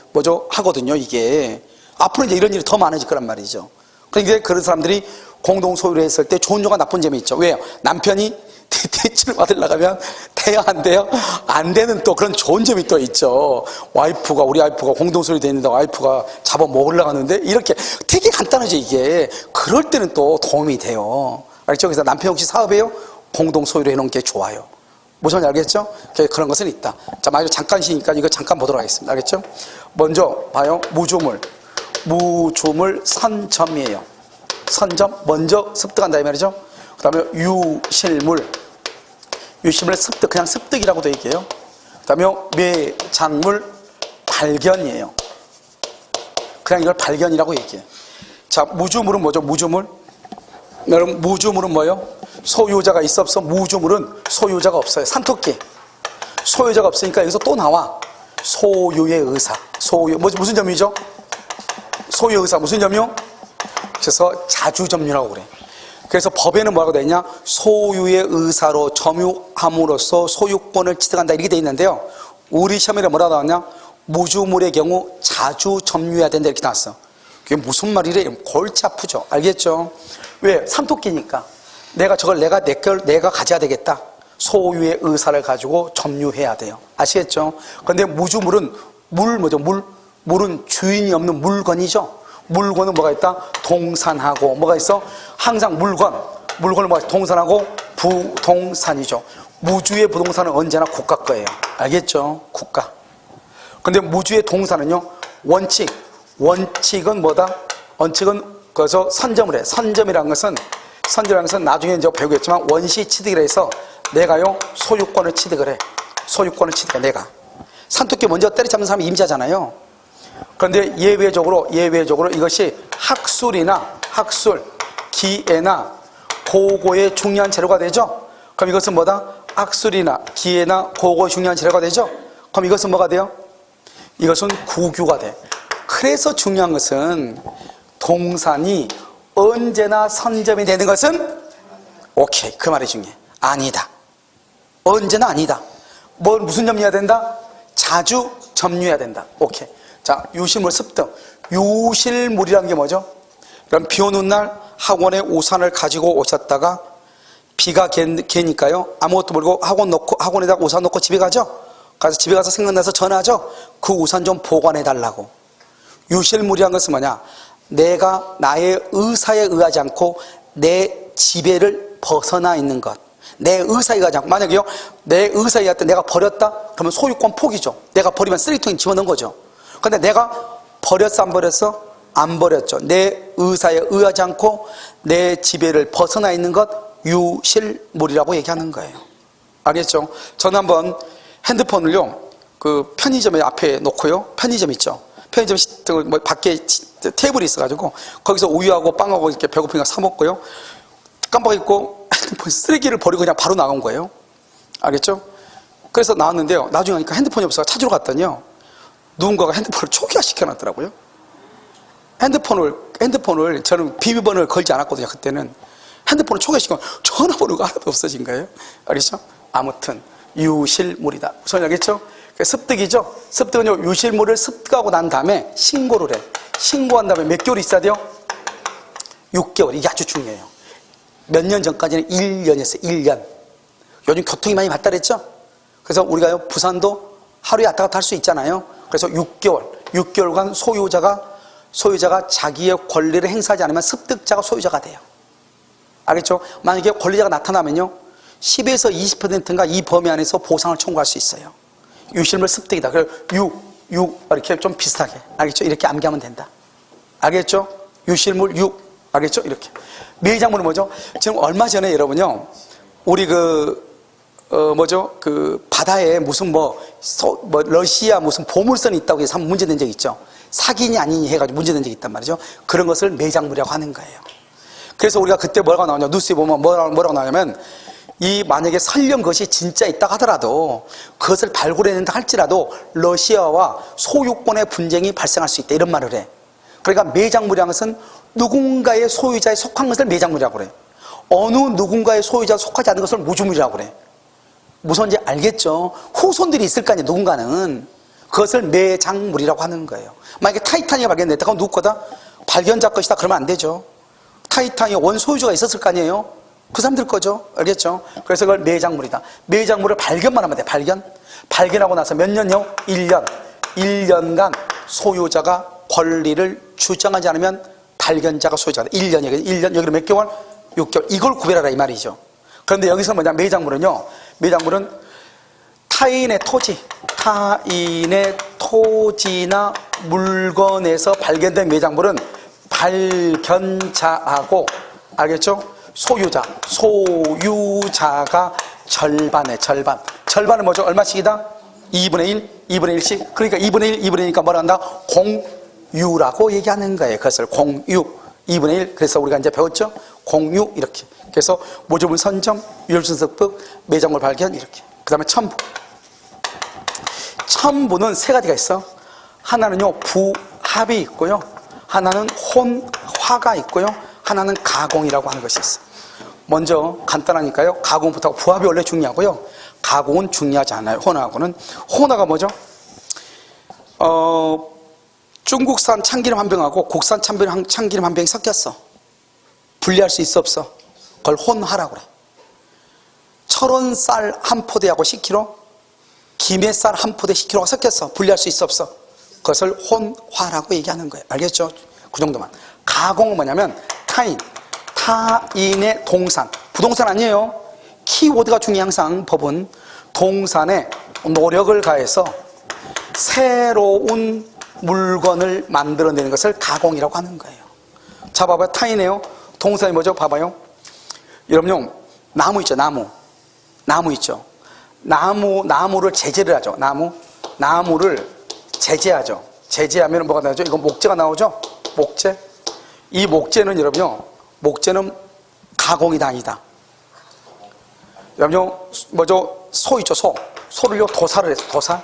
Speaker 1: 하거든요, 이게. 앞으로 이제 이런 일이 더 많아질 거란 말이죠. 그러니까 그런 사람들이 공동 소유를 했을 때 좋은 점과 나쁜 점이 있죠. 왜요? 남편이 대출을 받으려고 하면 돼야 안 돼요? 안 되는 또 그런 좋은 점이 또 있죠. 우리 와이프가 공동 소유돼 있는데 와이프가 잡아 먹으려고 하는데 이렇게 되게 간단하죠, 이게. 그럴 때는 또 도움이 돼요. 알겠죠? 그래서 남편 혹시 사업해요? 공동 소유를 해놓은 게 좋아요. 무슨 말인지 알겠죠? 그런 것은 있다. 자, 만약 잠깐 쉬니까 이거 잠깐 보도록 하겠습니다. 알겠죠? 먼저 봐요. 무주물 선점이에요. 선점 먼저 습득한다 이 말이죠. 그 다음에 유실물 습득, 그냥 습득이라고도 얘기해요. 그 다음에 매장물 발견이에요. 그냥 이걸 발견이라고 얘기해요. 자, 무주물은 뭐죠? 무주물? 여러분, 무주물은 뭐예요? 소유자가 있어 없어? 무주물은 소유자가 없어요. 산토끼. 소유자가 없으니까 여기서 또 나와. 소유의 의사. 무슨 점이죠? 소유의 의사. 무슨 점이요? 그래서 자주점유라고 그래. 그래서 법에는 뭐라고 되어 있냐? 소유의 의사로 점유함으로써 소유권을 취득한다 이렇게 되어 있는데요. 우리 시험에는 뭐라고 나왔냐? 무주물의 경우 자주 점유해야 된다 이렇게 나왔어. 그게 무슨 말이래? 골치 아프죠. 알겠죠? 왜? 산토끼니까. 내가 가져야 되겠다. 소유의 의사를 가지고 점유해야 돼요. 아시겠죠? 그런데 무주물은 물은 주인이 없는 물건이죠. 물건은 뭐가 있다? 동산하고 뭐가 있어? 항상 물건을 뭐가 동산하고 부동산이죠. 무주의 부동산은 언제나 국가 거예요. 알겠죠? 국가. 근데 무주의 동산은요, 원칙은 뭐다? 원칙은 그래서 선점을 해. 선점이라는 것은 나중에 이제 배우겠지만 원시 취득이라 해서 내가요 소유권을 취득을 해. 소유권을 취득해. 내가 산토끼 먼저 때려잡는 사람이 임자잖아요. 그런데 예외적으로 이것이 학술, 기회나 고고의 중요한 재료가 되죠. 그럼 이것은 뭐다? 학술이나 기회나 고고의 중요한 재료가 되죠. 그럼 이것은 뭐가 돼요? 이것은 구규가 돼. 그래서 중요한 것은 동산이 언제나 선점이 되는 것은 오케이, 그 말이 중요해. 아니다. 언제나 아니다. 무슨 점유해야 된다? 자주 점유해야 된다. 오케이. 자, 유실물 습득. 유실물이란 게 뭐죠? 그럼 비 오는 날 학원에 우산을 가지고 오셨다가 비가 개니까요. 아무것도 모르고 학원에다가 우산 놓고 집에 가죠. 그래서 집에 가서 생각나서 전화하죠. 그 우산 좀 보관해 달라고. 유실물이란 것은 뭐냐? 내가 나의 의사에 의하지 않고 내 지배를 벗어나 있는 것. 내 의사에 의하지 않고. 만약에요, 내 의사에 의할 때 내가 버렸다? 그러면 소유권 포기죠. 내가 버리면 쓰레기통에 집어넣은 거죠. 근데 내가 버렸어, 안 버렸어? 안 버렸죠. 내 의사에 의하지 않고 내 지배를 벗어나 있는 것, 유실물이라고 얘기하는 거예요. 알겠죠? 저는 한번 핸드폰을요, 그 편의점에 앞에 놓고요, 편의점 있죠? 편의점 밖에 테이블이 있어가지고 거기서 우유하고 빵하고 이렇게 배고프니까 사 먹고요, 깜빡 잊고 핸드폰 쓰레기를 버리고 그냥 바로 나간 거예요. 알겠죠? 그래서 나왔는데요, 나중에 하니까 핸드폰이 없어서 찾으러 갔더니요, 누군가가 핸드폰을 초기화 시켜놨더라고요. 핸드폰을 저는 비밀번호를 걸지 않았거든요. 그때는 핸드폰을 초기화시키면 전화번호가 하나도 없어진 거예요. 알겠죠? 아무튼 유실물이다. 무슨 알겠죠? 습득이죠. 습득은요, 유실물을 습득하고 난 다음에 신고를 해. 신고한 다음에 몇 개월 있어야 돼요? 6개월. 이게 아주 중요해요. 몇 년 전까지는 1년이었어요. 1년. 요즘 교통이 많이 발달했죠? 그래서 우리가요, 부산도 하루에 왔다 갔다 할 수 있잖아요. 그래서 6개월간 소유자가 자기의 권리를 행사하지 않으면 습득자가 소유자가 돼요. 알겠죠? 만약에 권리자가 나타나면요, 10에서 20%인가 이 범위 안에서 보상을 청구할 수 있어요. 유실물 습득이다. 그래서 이렇게 좀 비슷하게. 알겠죠? 이렇게 암기하면 된다. 알겠죠? 유실물 알겠죠? 이렇게. 매장물은 뭐죠? 지금 얼마 전에 여러분요, 우리 바다에 무슨 러시아 무슨 보물선이 있다고 해서 한번 문제된 적 있죠. 사기니 아니니 해가지고 문제된 적이 있단 말이죠. 그런 것을 매장물이라고 하는 거예요. 그래서 우리가 그때 뭐라고 나오냐, 뉴스에 보면 뭐라고 나오냐면, 만약에 설령 그것이 진짜 있다 하더라도 그것을 발굴해낸다 할지라도 러시아와 소유권의 분쟁이 발생할 수 있다, 이런 말을 해. 그러니까 매장물이라는 것은 누군가의 소유자에 속한 것을 매장물이라고 그래. 어느 누군가의 소유자에 속하지 않은 것을 무주물이라고 그래. 무슨지 알겠죠? 후손들이 있을 거 아니에요. 누군가는. 그것을 매장물이라고 하는 거예요. 만약에 타이타닉이 발견됐다, 그럼 누구 거다? 발견자 것이다, 그러면 안 되죠. 타이탄이 원소유주가 있었을 거 아니에요? 그 사람들 거죠. 알겠죠? 그래서 그걸 매장물이다. 매장물을 발견만 하면 돼. 발견하고 나서 몇 년요? 1년간 소유자가 권리를 주장하지 않으면 발견자가 소유자다. 1년이에요. 1년, 여기는 몇 개월? 6개월. 이걸 구별하라 이 말이죠. 그런데 여기서 뭐냐? 매장물은요. 매장물은 타인의 토지나 물건에서 발견된 매장물은 발견자하고, 알겠죠? 소유자가 절반은 뭐죠? 얼마씩이다? 2분의 1씩. 그러니까 2분의 1이니까 뭐라 한다? 공유라고 얘기하는 거예요. 그것을 공유. 2분의 1. 그래서 우리가 이제 배웠죠? 공유, 이렇게. 그래서 모조물 선점, 유혈순석법, 매장물 발견, 이렇게. 그 다음에 첨부. 첨부는 세 가지가 있어. 하나는요, 부합이 있고요. 하나는 혼화가 있고요. 하나는 가공이라고 하는 것이 있어. 먼저 간단하니까요. 가공부터. 부합이 원래 중요하고요. 가공은 중요하지 않아요. 혼화가 뭐죠? 중국산 참기름 한 병하고 국산 참기름 한 병이 섞였어. 분리할 수 있어 없어? 그걸 혼화라고 그래. 철원쌀 한 포대하고 10kg, 김해쌀 한 포대 10kg가 섞였어. 분리할 수 있어 없어? 그것을 혼화라고 얘기하는 거예요. 알겠죠? 그 정도만. 가공은 뭐냐면 타인의 동산, 부동산 아니에요. 키워드가 중요해. 항상 법은 동산에 노력을 가해서 새로운 물건을 만들어내는 것을 가공이라고 하는 거예요. 자, 봐봐요. 타인이에요. 동산이 뭐죠? 봐봐요. 여러분요, 나무 있죠? 나무 있죠? 나무를 제재를 하죠. 나무를 제재하죠. 제재하면 뭐가 나오죠? 이거 목재가 나오죠? 목재. 이 목재는 여러분요, 목재는 가공이 아니다. 여러분요, 뭐죠? 소 있죠? 소를요, 도살을 해서 도살.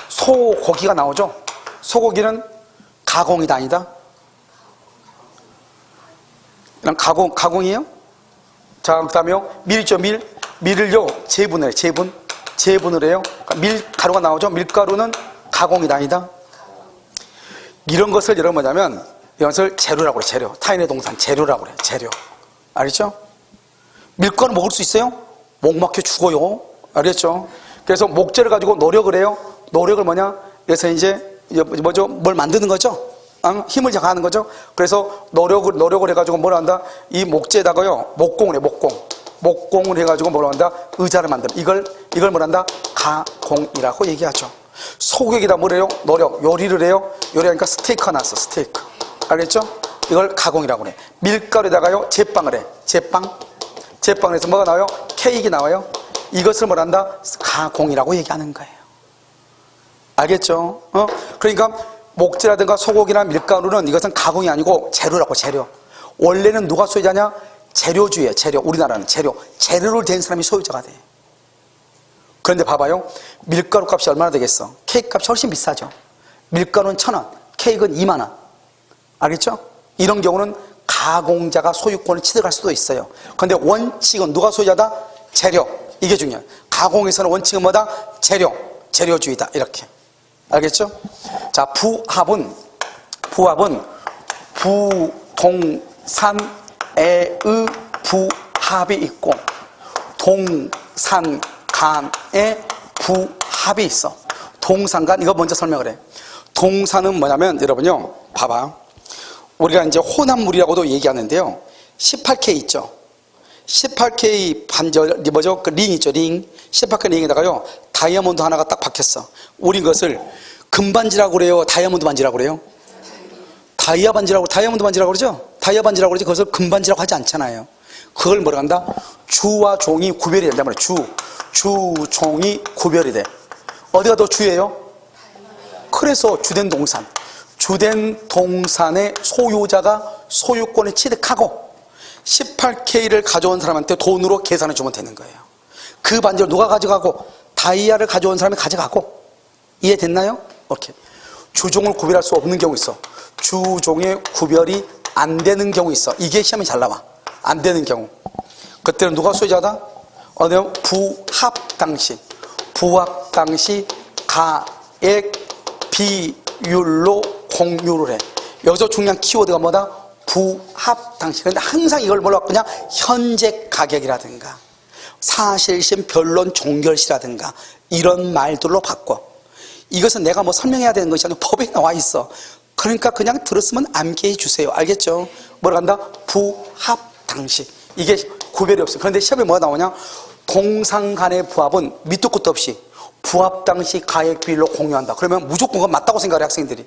Speaker 1: 소고기가 나오죠? 소고기는 가공이 아니다. 그냥 가공이에요? 자, 그 다음에요, 밀 있죠? 밀을요, 재분을 해요. 그러니까 밀가루가 나오죠? 밀가루는 가공이 아니다. 이런 것을 여러분 뭐냐면, 이것을 재료라고 그래, 재료. 타인의 동산, 재료라고 그래, 재료. 알겠죠? 밀가루 먹을 수 있어요? 목 막혀 죽어요. 알겠죠? 그래서 목재를 가지고 노력을 해요. 노력을 뭐냐? 그래서 이제 뭐죠? 뭘 만드는 거죠? 힘을 자가하는 거죠? 그래서 노력을 해가지고 뭘 한다? 이 목재에다가요, 목공을 해, 목공을 해가지고 뭘 한다? 의자를 만들어. 이걸 뭘 한다? 가공이라고 얘기하죠. 소고기에다 뭘 해요? 노력, 요리를 해요. 요리하니까 스테이크가 나왔어, 스테이크. 알겠죠? 이걸 가공이라고 그래. 밀가루에다가요, 제빵을 해. 제빵을 해서 뭐가 나와요? 케이크 나와요. 이것을 뭘 한다? 가공이라고 얘기하는 거예요. 알겠죠? 그러니까 목재라든가 소고기나 밀가루는 이것은 가공이 아니고 재료라고, 재료. 원래는 누가 소유자냐? 재료주의예요, 재료. 우리나라는 재료를 댄 사람이 소유자가 돼. 그런데 봐봐요. 밀가루 값이 얼마나 되겠어? 케이크 값이 훨씬 비싸죠. 밀가루는 1,000원, 케이크는 2만 원. 알겠죠? 이런 경우는 가공자가 소유권을 취득할 수도 있어요. 그런데 원칙은 누가 소유자다? 재료. 이게 중요해요. 가공에서는 원칙은 뭐다? 재료주의다. 이렇게. 알겠죠? 자, 부합은 부동산의 부합이 있고 동산 간의 부합이 있어. 동산간, 이거 먼저 설명을 해. 동산은 뭐냐면, 여러분요, 봐봐. 우리가 이제 혼합물이라고도 얘기하는데요. 18K 있죠? 18K 반절, 뭐죠? 그 링 있죠? 링. 18K 링에다가요, 다이아몬드 하나가 딱 박혔어. 우린 그것을 금반지라고 그래요? 다이아몬드 반지라고 그래요? 다이아몬드 반지라고 그러죠? 다이아 반지라고 그러지, 그것을 금반지라고 하지 않잖아요. 그걸 뭐라 한다? 주와 종이 구별이 된단 말이에요. 주종이 구별이 돼. 어디가 더 주예요? 그래서 주된 동산의 소유자가 소유권을 취득하고 18K를 가져온 사람한테 돈으로 계산해 주면 되는 거예요. 그 반지를 누가 가져가고? 다이아를 가져온 사람이 가져가고. 이해됐나요? 오케이. 주종을 구별할 수 없는 경우 있어. 주종의 구별이 안 되는 경우 있어. 이게 시험에 잘 나와. 안 되는 경우. 그때는 누가 소유자다? 부합 당시 가액 비율로 공유를 해. 여기서 중요한 키워드가 뭐다? 부합당시. 그런데 항상 이걸 뭐라고 그냥 현재 가격이라든가 사실심, 변론, 종결시라든가 이런 말들로 바꿔. 이것은 내가 뭐 설명해야 되는 것이 아니고 법에 나와 있어. 그러니까 그냥 들었으면 암기해 주세요. 알겠죠? 뭐라 한다? 부합당시. 이게 구별이 없어. 그런데 시험에 뭐가 나오냐? 동상 간의 부합은 밑도 끝도 없이 부합당시 가액 비율로 공유한다. 그러면 무조건 그건 맞다고 생각해 학생들이.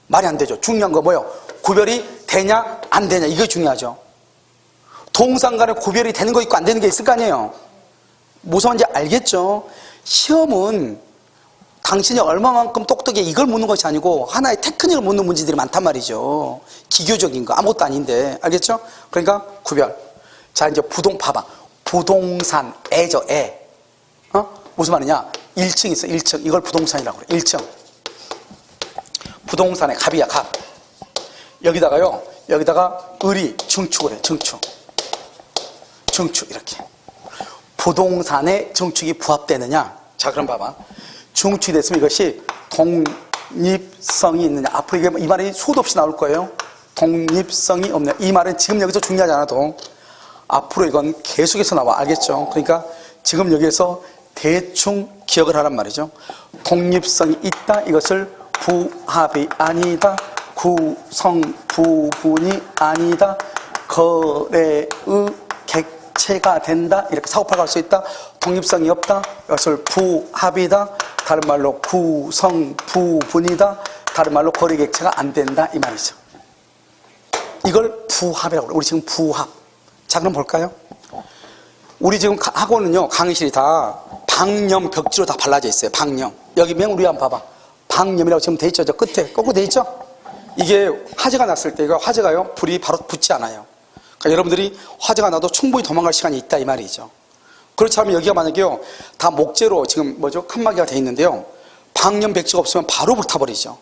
Speaker 1: 말이 안 되죠. 중요한 거 뭐예요? 구별이 되냐 안 되냐 이게 중요하죠. 동상 간에 구별이 되는 거 있고 안 되는 게 있을 거 아니에요. 무서운지 알겠죠? 시험은 당신이 얼마만큼 똑똑해 이걸 묻는 것이 아니고 하나의 테크닉을 묻는 문제들이 많단 말이죠. 기교적인 거 아무것도 아닌데. 알겠죠? 그러니까 구별. 자, 이제 봐봐. 부동산 애죠. 애. 무슨 말이냐? 1층 있어. 1층. 이걸 부동산이라고 그래. 1층. 부동산의 갑이야. 갑. 여기다가요. 여기다가 을이 증축을 해. 증축. 이렇게. 부동산의 증축이 부합되느냐? 자, 그럼 봐봐. 증축이 됐으면 이것이 독립성이 있느냐? 앞으로 이 말이 수도 없이 나올 거예요. 독립성이 없느냐? 이 말은 지금 여기서 중요하지 않아도 앞으로 이건 계속해서 나와. 알겠죠? 그러니까 지금 여기에서 대충 기억을 하란 말이죠. 독립성이 있다. 이것을 부합이 아니다. 구성 부분이 아니다. 거래의 객체가 된다. 이렇게 사고팔고 할 수 있다. 독립성이 없다. 이것을 부합이다. 다른 말로 구성 부분이다. 다른 말로 거래 객체가 안 된다. 이 말이죠. 이걸 부합이라고 그래요. 우리 지금 부합. 자, 그럼 볼까요? 우리 지금 학원은요, 강의실이 다 방염 벽지로 다 발라져 있어요. 방염. 여기 우리 한번 봐봐. 방염이라고 지금 돼 있죠. 저 끝에 거꾸로 돼 있죠. 이게 화재가 났을 때, 이거 화재가요, 불이 바로 붙지 않아요. 그러니까 여러분들이 화재가 나도 충분히 도망갈 시간이 있다 이 말이죠. 그렇지 않으면 여기가 만약에요, 다 목재로 지금 칸막이가 돼 있는데요, 방염 백지가 없으면 바로 불타버리죠.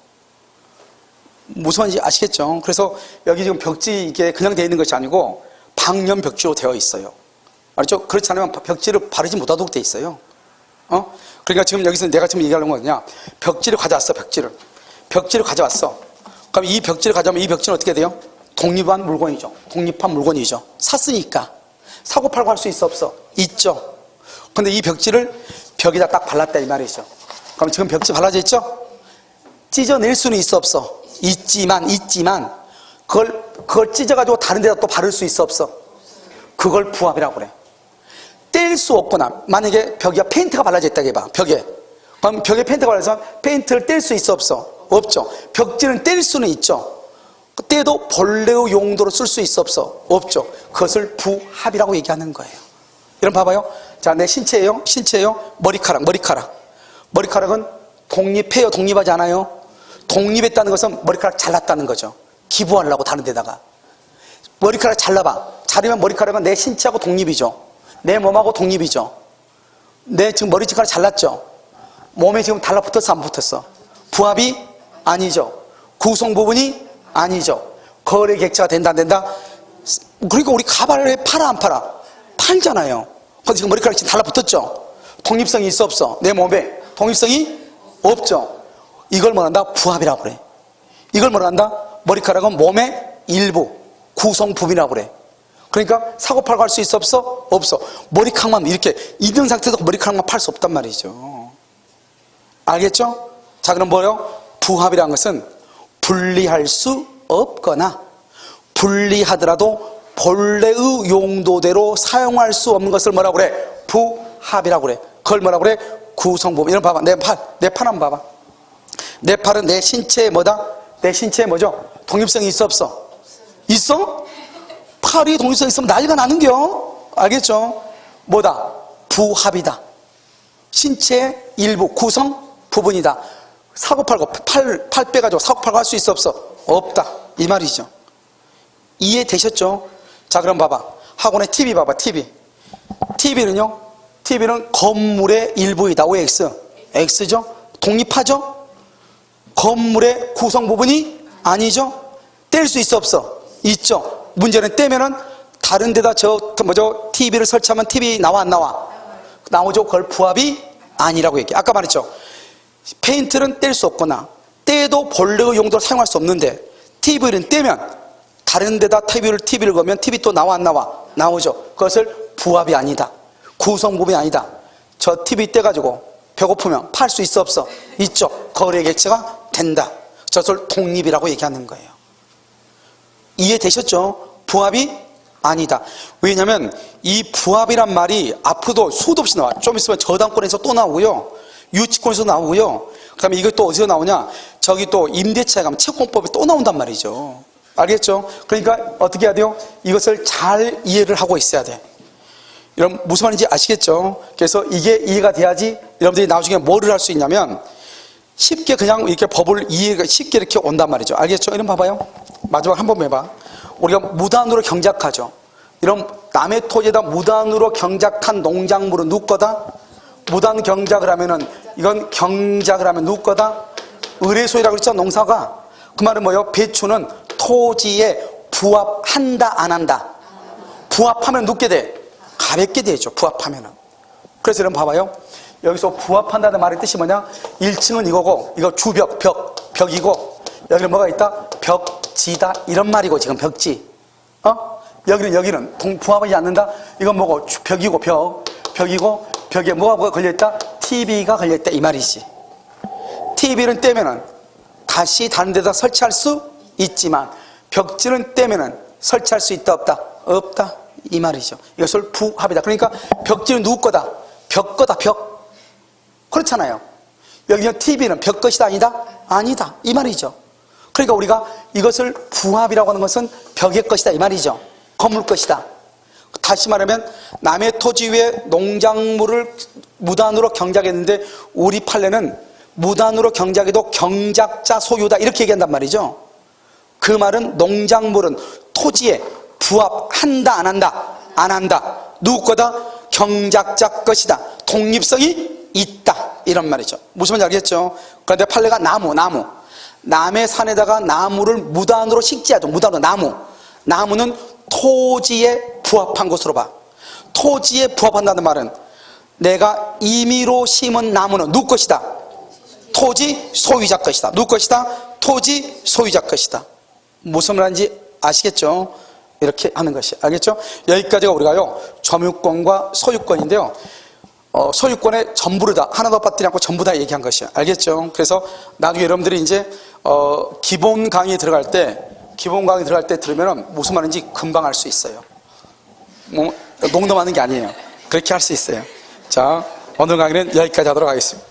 Speaker 1: 무슨 말인지 아시겠죠? 그래서 여기 지금 벽지 이게 그냥 돼 있는 것이 아니고 방염 벽지로 되어 있어요. 알죠? 그렇지 않으면 벽지를 바르지 못하도록 돼 있어요. 그러니까 지금 여기서 내가 지금 얘기하려는 건 뭐냐? 벽지를 가져왔어. 벽지를 가져왔어. 그럼 이 벽지를 가져오면 이 벽지는 어떻게 돼요? 독립한 물건이죠. 독립한 물건이죠. 샀으니까. 사고 팔고 할 수 있어 없어? 있죠. 근데 이 벽지를 벽에다 딱 발랐다 이 말이죠. 그럼 지금 벽지 발라져 있죠? 찢어낼 수는 있어 없어? 있지만 그걸 찢어가지고 다른 데다 또 바를 수 있어 없어? 그걸 부합이라고 그래. 뗄 수 없거나, 만약에 벽에 페인트가 발라져 있다고 해봐. 벽에. 그럼 벽에 페인트가 발라져서 페인트를 뗄 수 있어 없어? 없죠. 벽지는 뗄 수는 있죠. 떼도 본래의 용도로 쓸 수 있어 없어? 없죠. 그것을 부합이라고 얘기하는 거예요. 여러분 봐봐요. 자, 내 신체예요. 머리카락은 독립해요? 독립하지 않아요? 독립했다는 것은 머리카락 잘랐다는 거죠. 기부하려고 다른 데다가. 머리카락 잘라봐. 자르면 머리카락은 내 신체하고 독립이죠. 내 몸하고 독립이죠. 내 지금 머리카락 잘랐죠. 몸에 지금 달라붙었어 안 붙었어? 부합이 아니죠. 구성 부분이 아니죠. 거래 객체가 된다 안 된다? 그러니까 우리 가발을 팔아 안 팔아? 팔잖아요. 근데 지금 머리카락이 지금 달라붙었죠. 독립성이 있어 없어? 내 몸에 독립성이 없죠. 이걸 뭐란다? 부합이라고 그래. 이걸 뭐란다? 머리카락은 몸의 일부 구성 부분이라고 그래. 그러니까 사고팔고 할 수 있어 없어? 없어. 머리카락만 이렇게 있는 상태에서 머리카락만 팔 수 없단 말이죠. 알겠죠? 자, 그럼 뭐예요? 부합이라는 것은 분리할 수 없거나 분리하더라도 본래의 용도대로 사용할 수 없는 것을 뭐라고 그래? 부합이라고 그래. 그걸 뭐라고 그래? 구성부분. 이런 봐봐. 내 팔 한번 봐봐. 내 팔은 내 신체에 뭐다? 내 신체에 뭐죠? 독립성이 있어 없어? 있어? 팔이 독립성이 있으면 난리가 나는겨. 알겠죠? 뭐다? 부합이다. 신체의 일부 구성 부분이다. 사고팔고 팔 빼가지고 사고팔고 할 수 있어 없어? 없다. 이 말이죠. 이해되셨죠? 자, 그럼 봐봐. 학원에 TV 봐봐. TV는요? TV는 건물의 일부이다. OX. X죠? 독립하죠? 건물의 구성 부분이 아니죠? 뗄 수 있어 없어? 있죠. 문제는 떼면은 다른 데다 TV를 설치하면 TV 나와 안 나와? 나오죠. 그걸 부합이 아니라고 얘기해. 아까 말했죠. 페인트는 뗄 수 없거나 떼도 본래의 용도로 사용할 수 없는데 TV는 떼면 다른 데다 TV를 거면 TV 또 나와 안 나와? 나오죠. 그것을 부합이 아니다. 구성부분이 아니다. 저 TV 떼가지고 배고프면 팔 수 있어 없어? 있죠. 거래 개체가 된다. 저것을 독립이라고 얘기하는 거예요. 이해되셨죠? 부합이 아니다. 왜냐하면 이 부합이란 말이 앞으로도 수도 없이 나와. 좀 있으면 저당권에서 또 나오고요, 유치권에서 나오고요, 그 다음에 이거 또 어디서 나오냐, 저기 또 임대차에 가면 채권법이 또 나온단 말이죠. 알겠죠? 그러니까 어떻게 해야 돼요? 이것을 잘 이해를 하고 있어야 돼. 여러분 무슨 말인지 아시겠죠? 그래서 이게 이해가 돼야지 여러분들이 나중에 뭐를 할 수 있냐면 쉽게 그냥 이렇게 법을 이해가 쉽게 이렇게 온단 말이죠. 알겠죠? 이런 봐봐요. 마지막 한번 해봐. 우리가 무단으로 경작하죠. 이런 남의 토지에다 무단으로 경작한 농작물은 누구 거다? 무단 경작을 하면은 이건 경작을 하면 누구 거다? 의뢰소유라고 그랬죠, 농사가. 그 말은 뭐예요? 배추는 토지에 부합한다 안 한다? 부합하면 눕게 돼? 가볍게 되죠. 부합하면은. 그래서 여러분 봐봐요. 여기서 부합한다는 말의 뜻이 뭐냐? 1층은 이거고, 이거 주벽, 벽이고, 여기는 뭐가 있다? 벽지다. 이런 말이고, 지금 벽지. 여기는 부합하지 않는다? 이건 뭐고? 벽이고, 벽이고, 벽에 뭐가 걸려있다? TV가 걸려있다. 이 말이지. TV는 떼면은 다시 다른 데다 설치할 수 있지만, 벽지는 떼면은 설치할 수 있다, 없다? 없다. 이 말이죠. 이것을 부합이다. 그러니까 벽지는 누구 거다? 벽 거다, 벽. 그렇잖아요. 여기는 TV는 벽 것이다, 아니다? 아니다. 이 말이죠. 그러니까 우리가 이것을 부합이라고 하는 것은 벽의 것이다, 이 말이죠. 건물 것이다. 다시 말하면 남의 토지 위에 농작물을 무단으로 경작했는데 우리 판례는 무단으로 경작해도 경작자 소유다, 이렇게 얘기한단 말이죠. 그 말은 농작물은 토지에 부합한다 안 한다? 안 한다. 누구 거다? 경작자 것이다. 독립성이 있다. 이런 말이죠. 무슨 말인지 알겠죠? 그런데 판례가 남의 산에다가 나무를 무단으로 식재하죠. 무단으로 나무는 토지에 부합한 것으로 봐. 토지에 부합한다는 말은 내가 임의로 심은 나무는 누구 것이다? 토지 소유자 것이다. 누구 것이다? 토지 소유자 것이다. 무슨 말인지 아시겠죠? 이렇게 하는 것이. 알겠죠? 여기까지가 우리가요, 점유권과 소유권인데요, 소유권의 전부를 다, 하나도 빠뜨리지 않고 전부 다 얘기한 것이에요. 알겠죠? 그래서 나중에 여러분들이 이제 기본 강의 들어갈 때 들으면 무슨 말인지 금방 알 수 있어요. 뭐 농담하는 게 아니에요. 그렇게 할 수 있어요. 자, 오늘 강의는 여기까지 하도록 하겠습니다.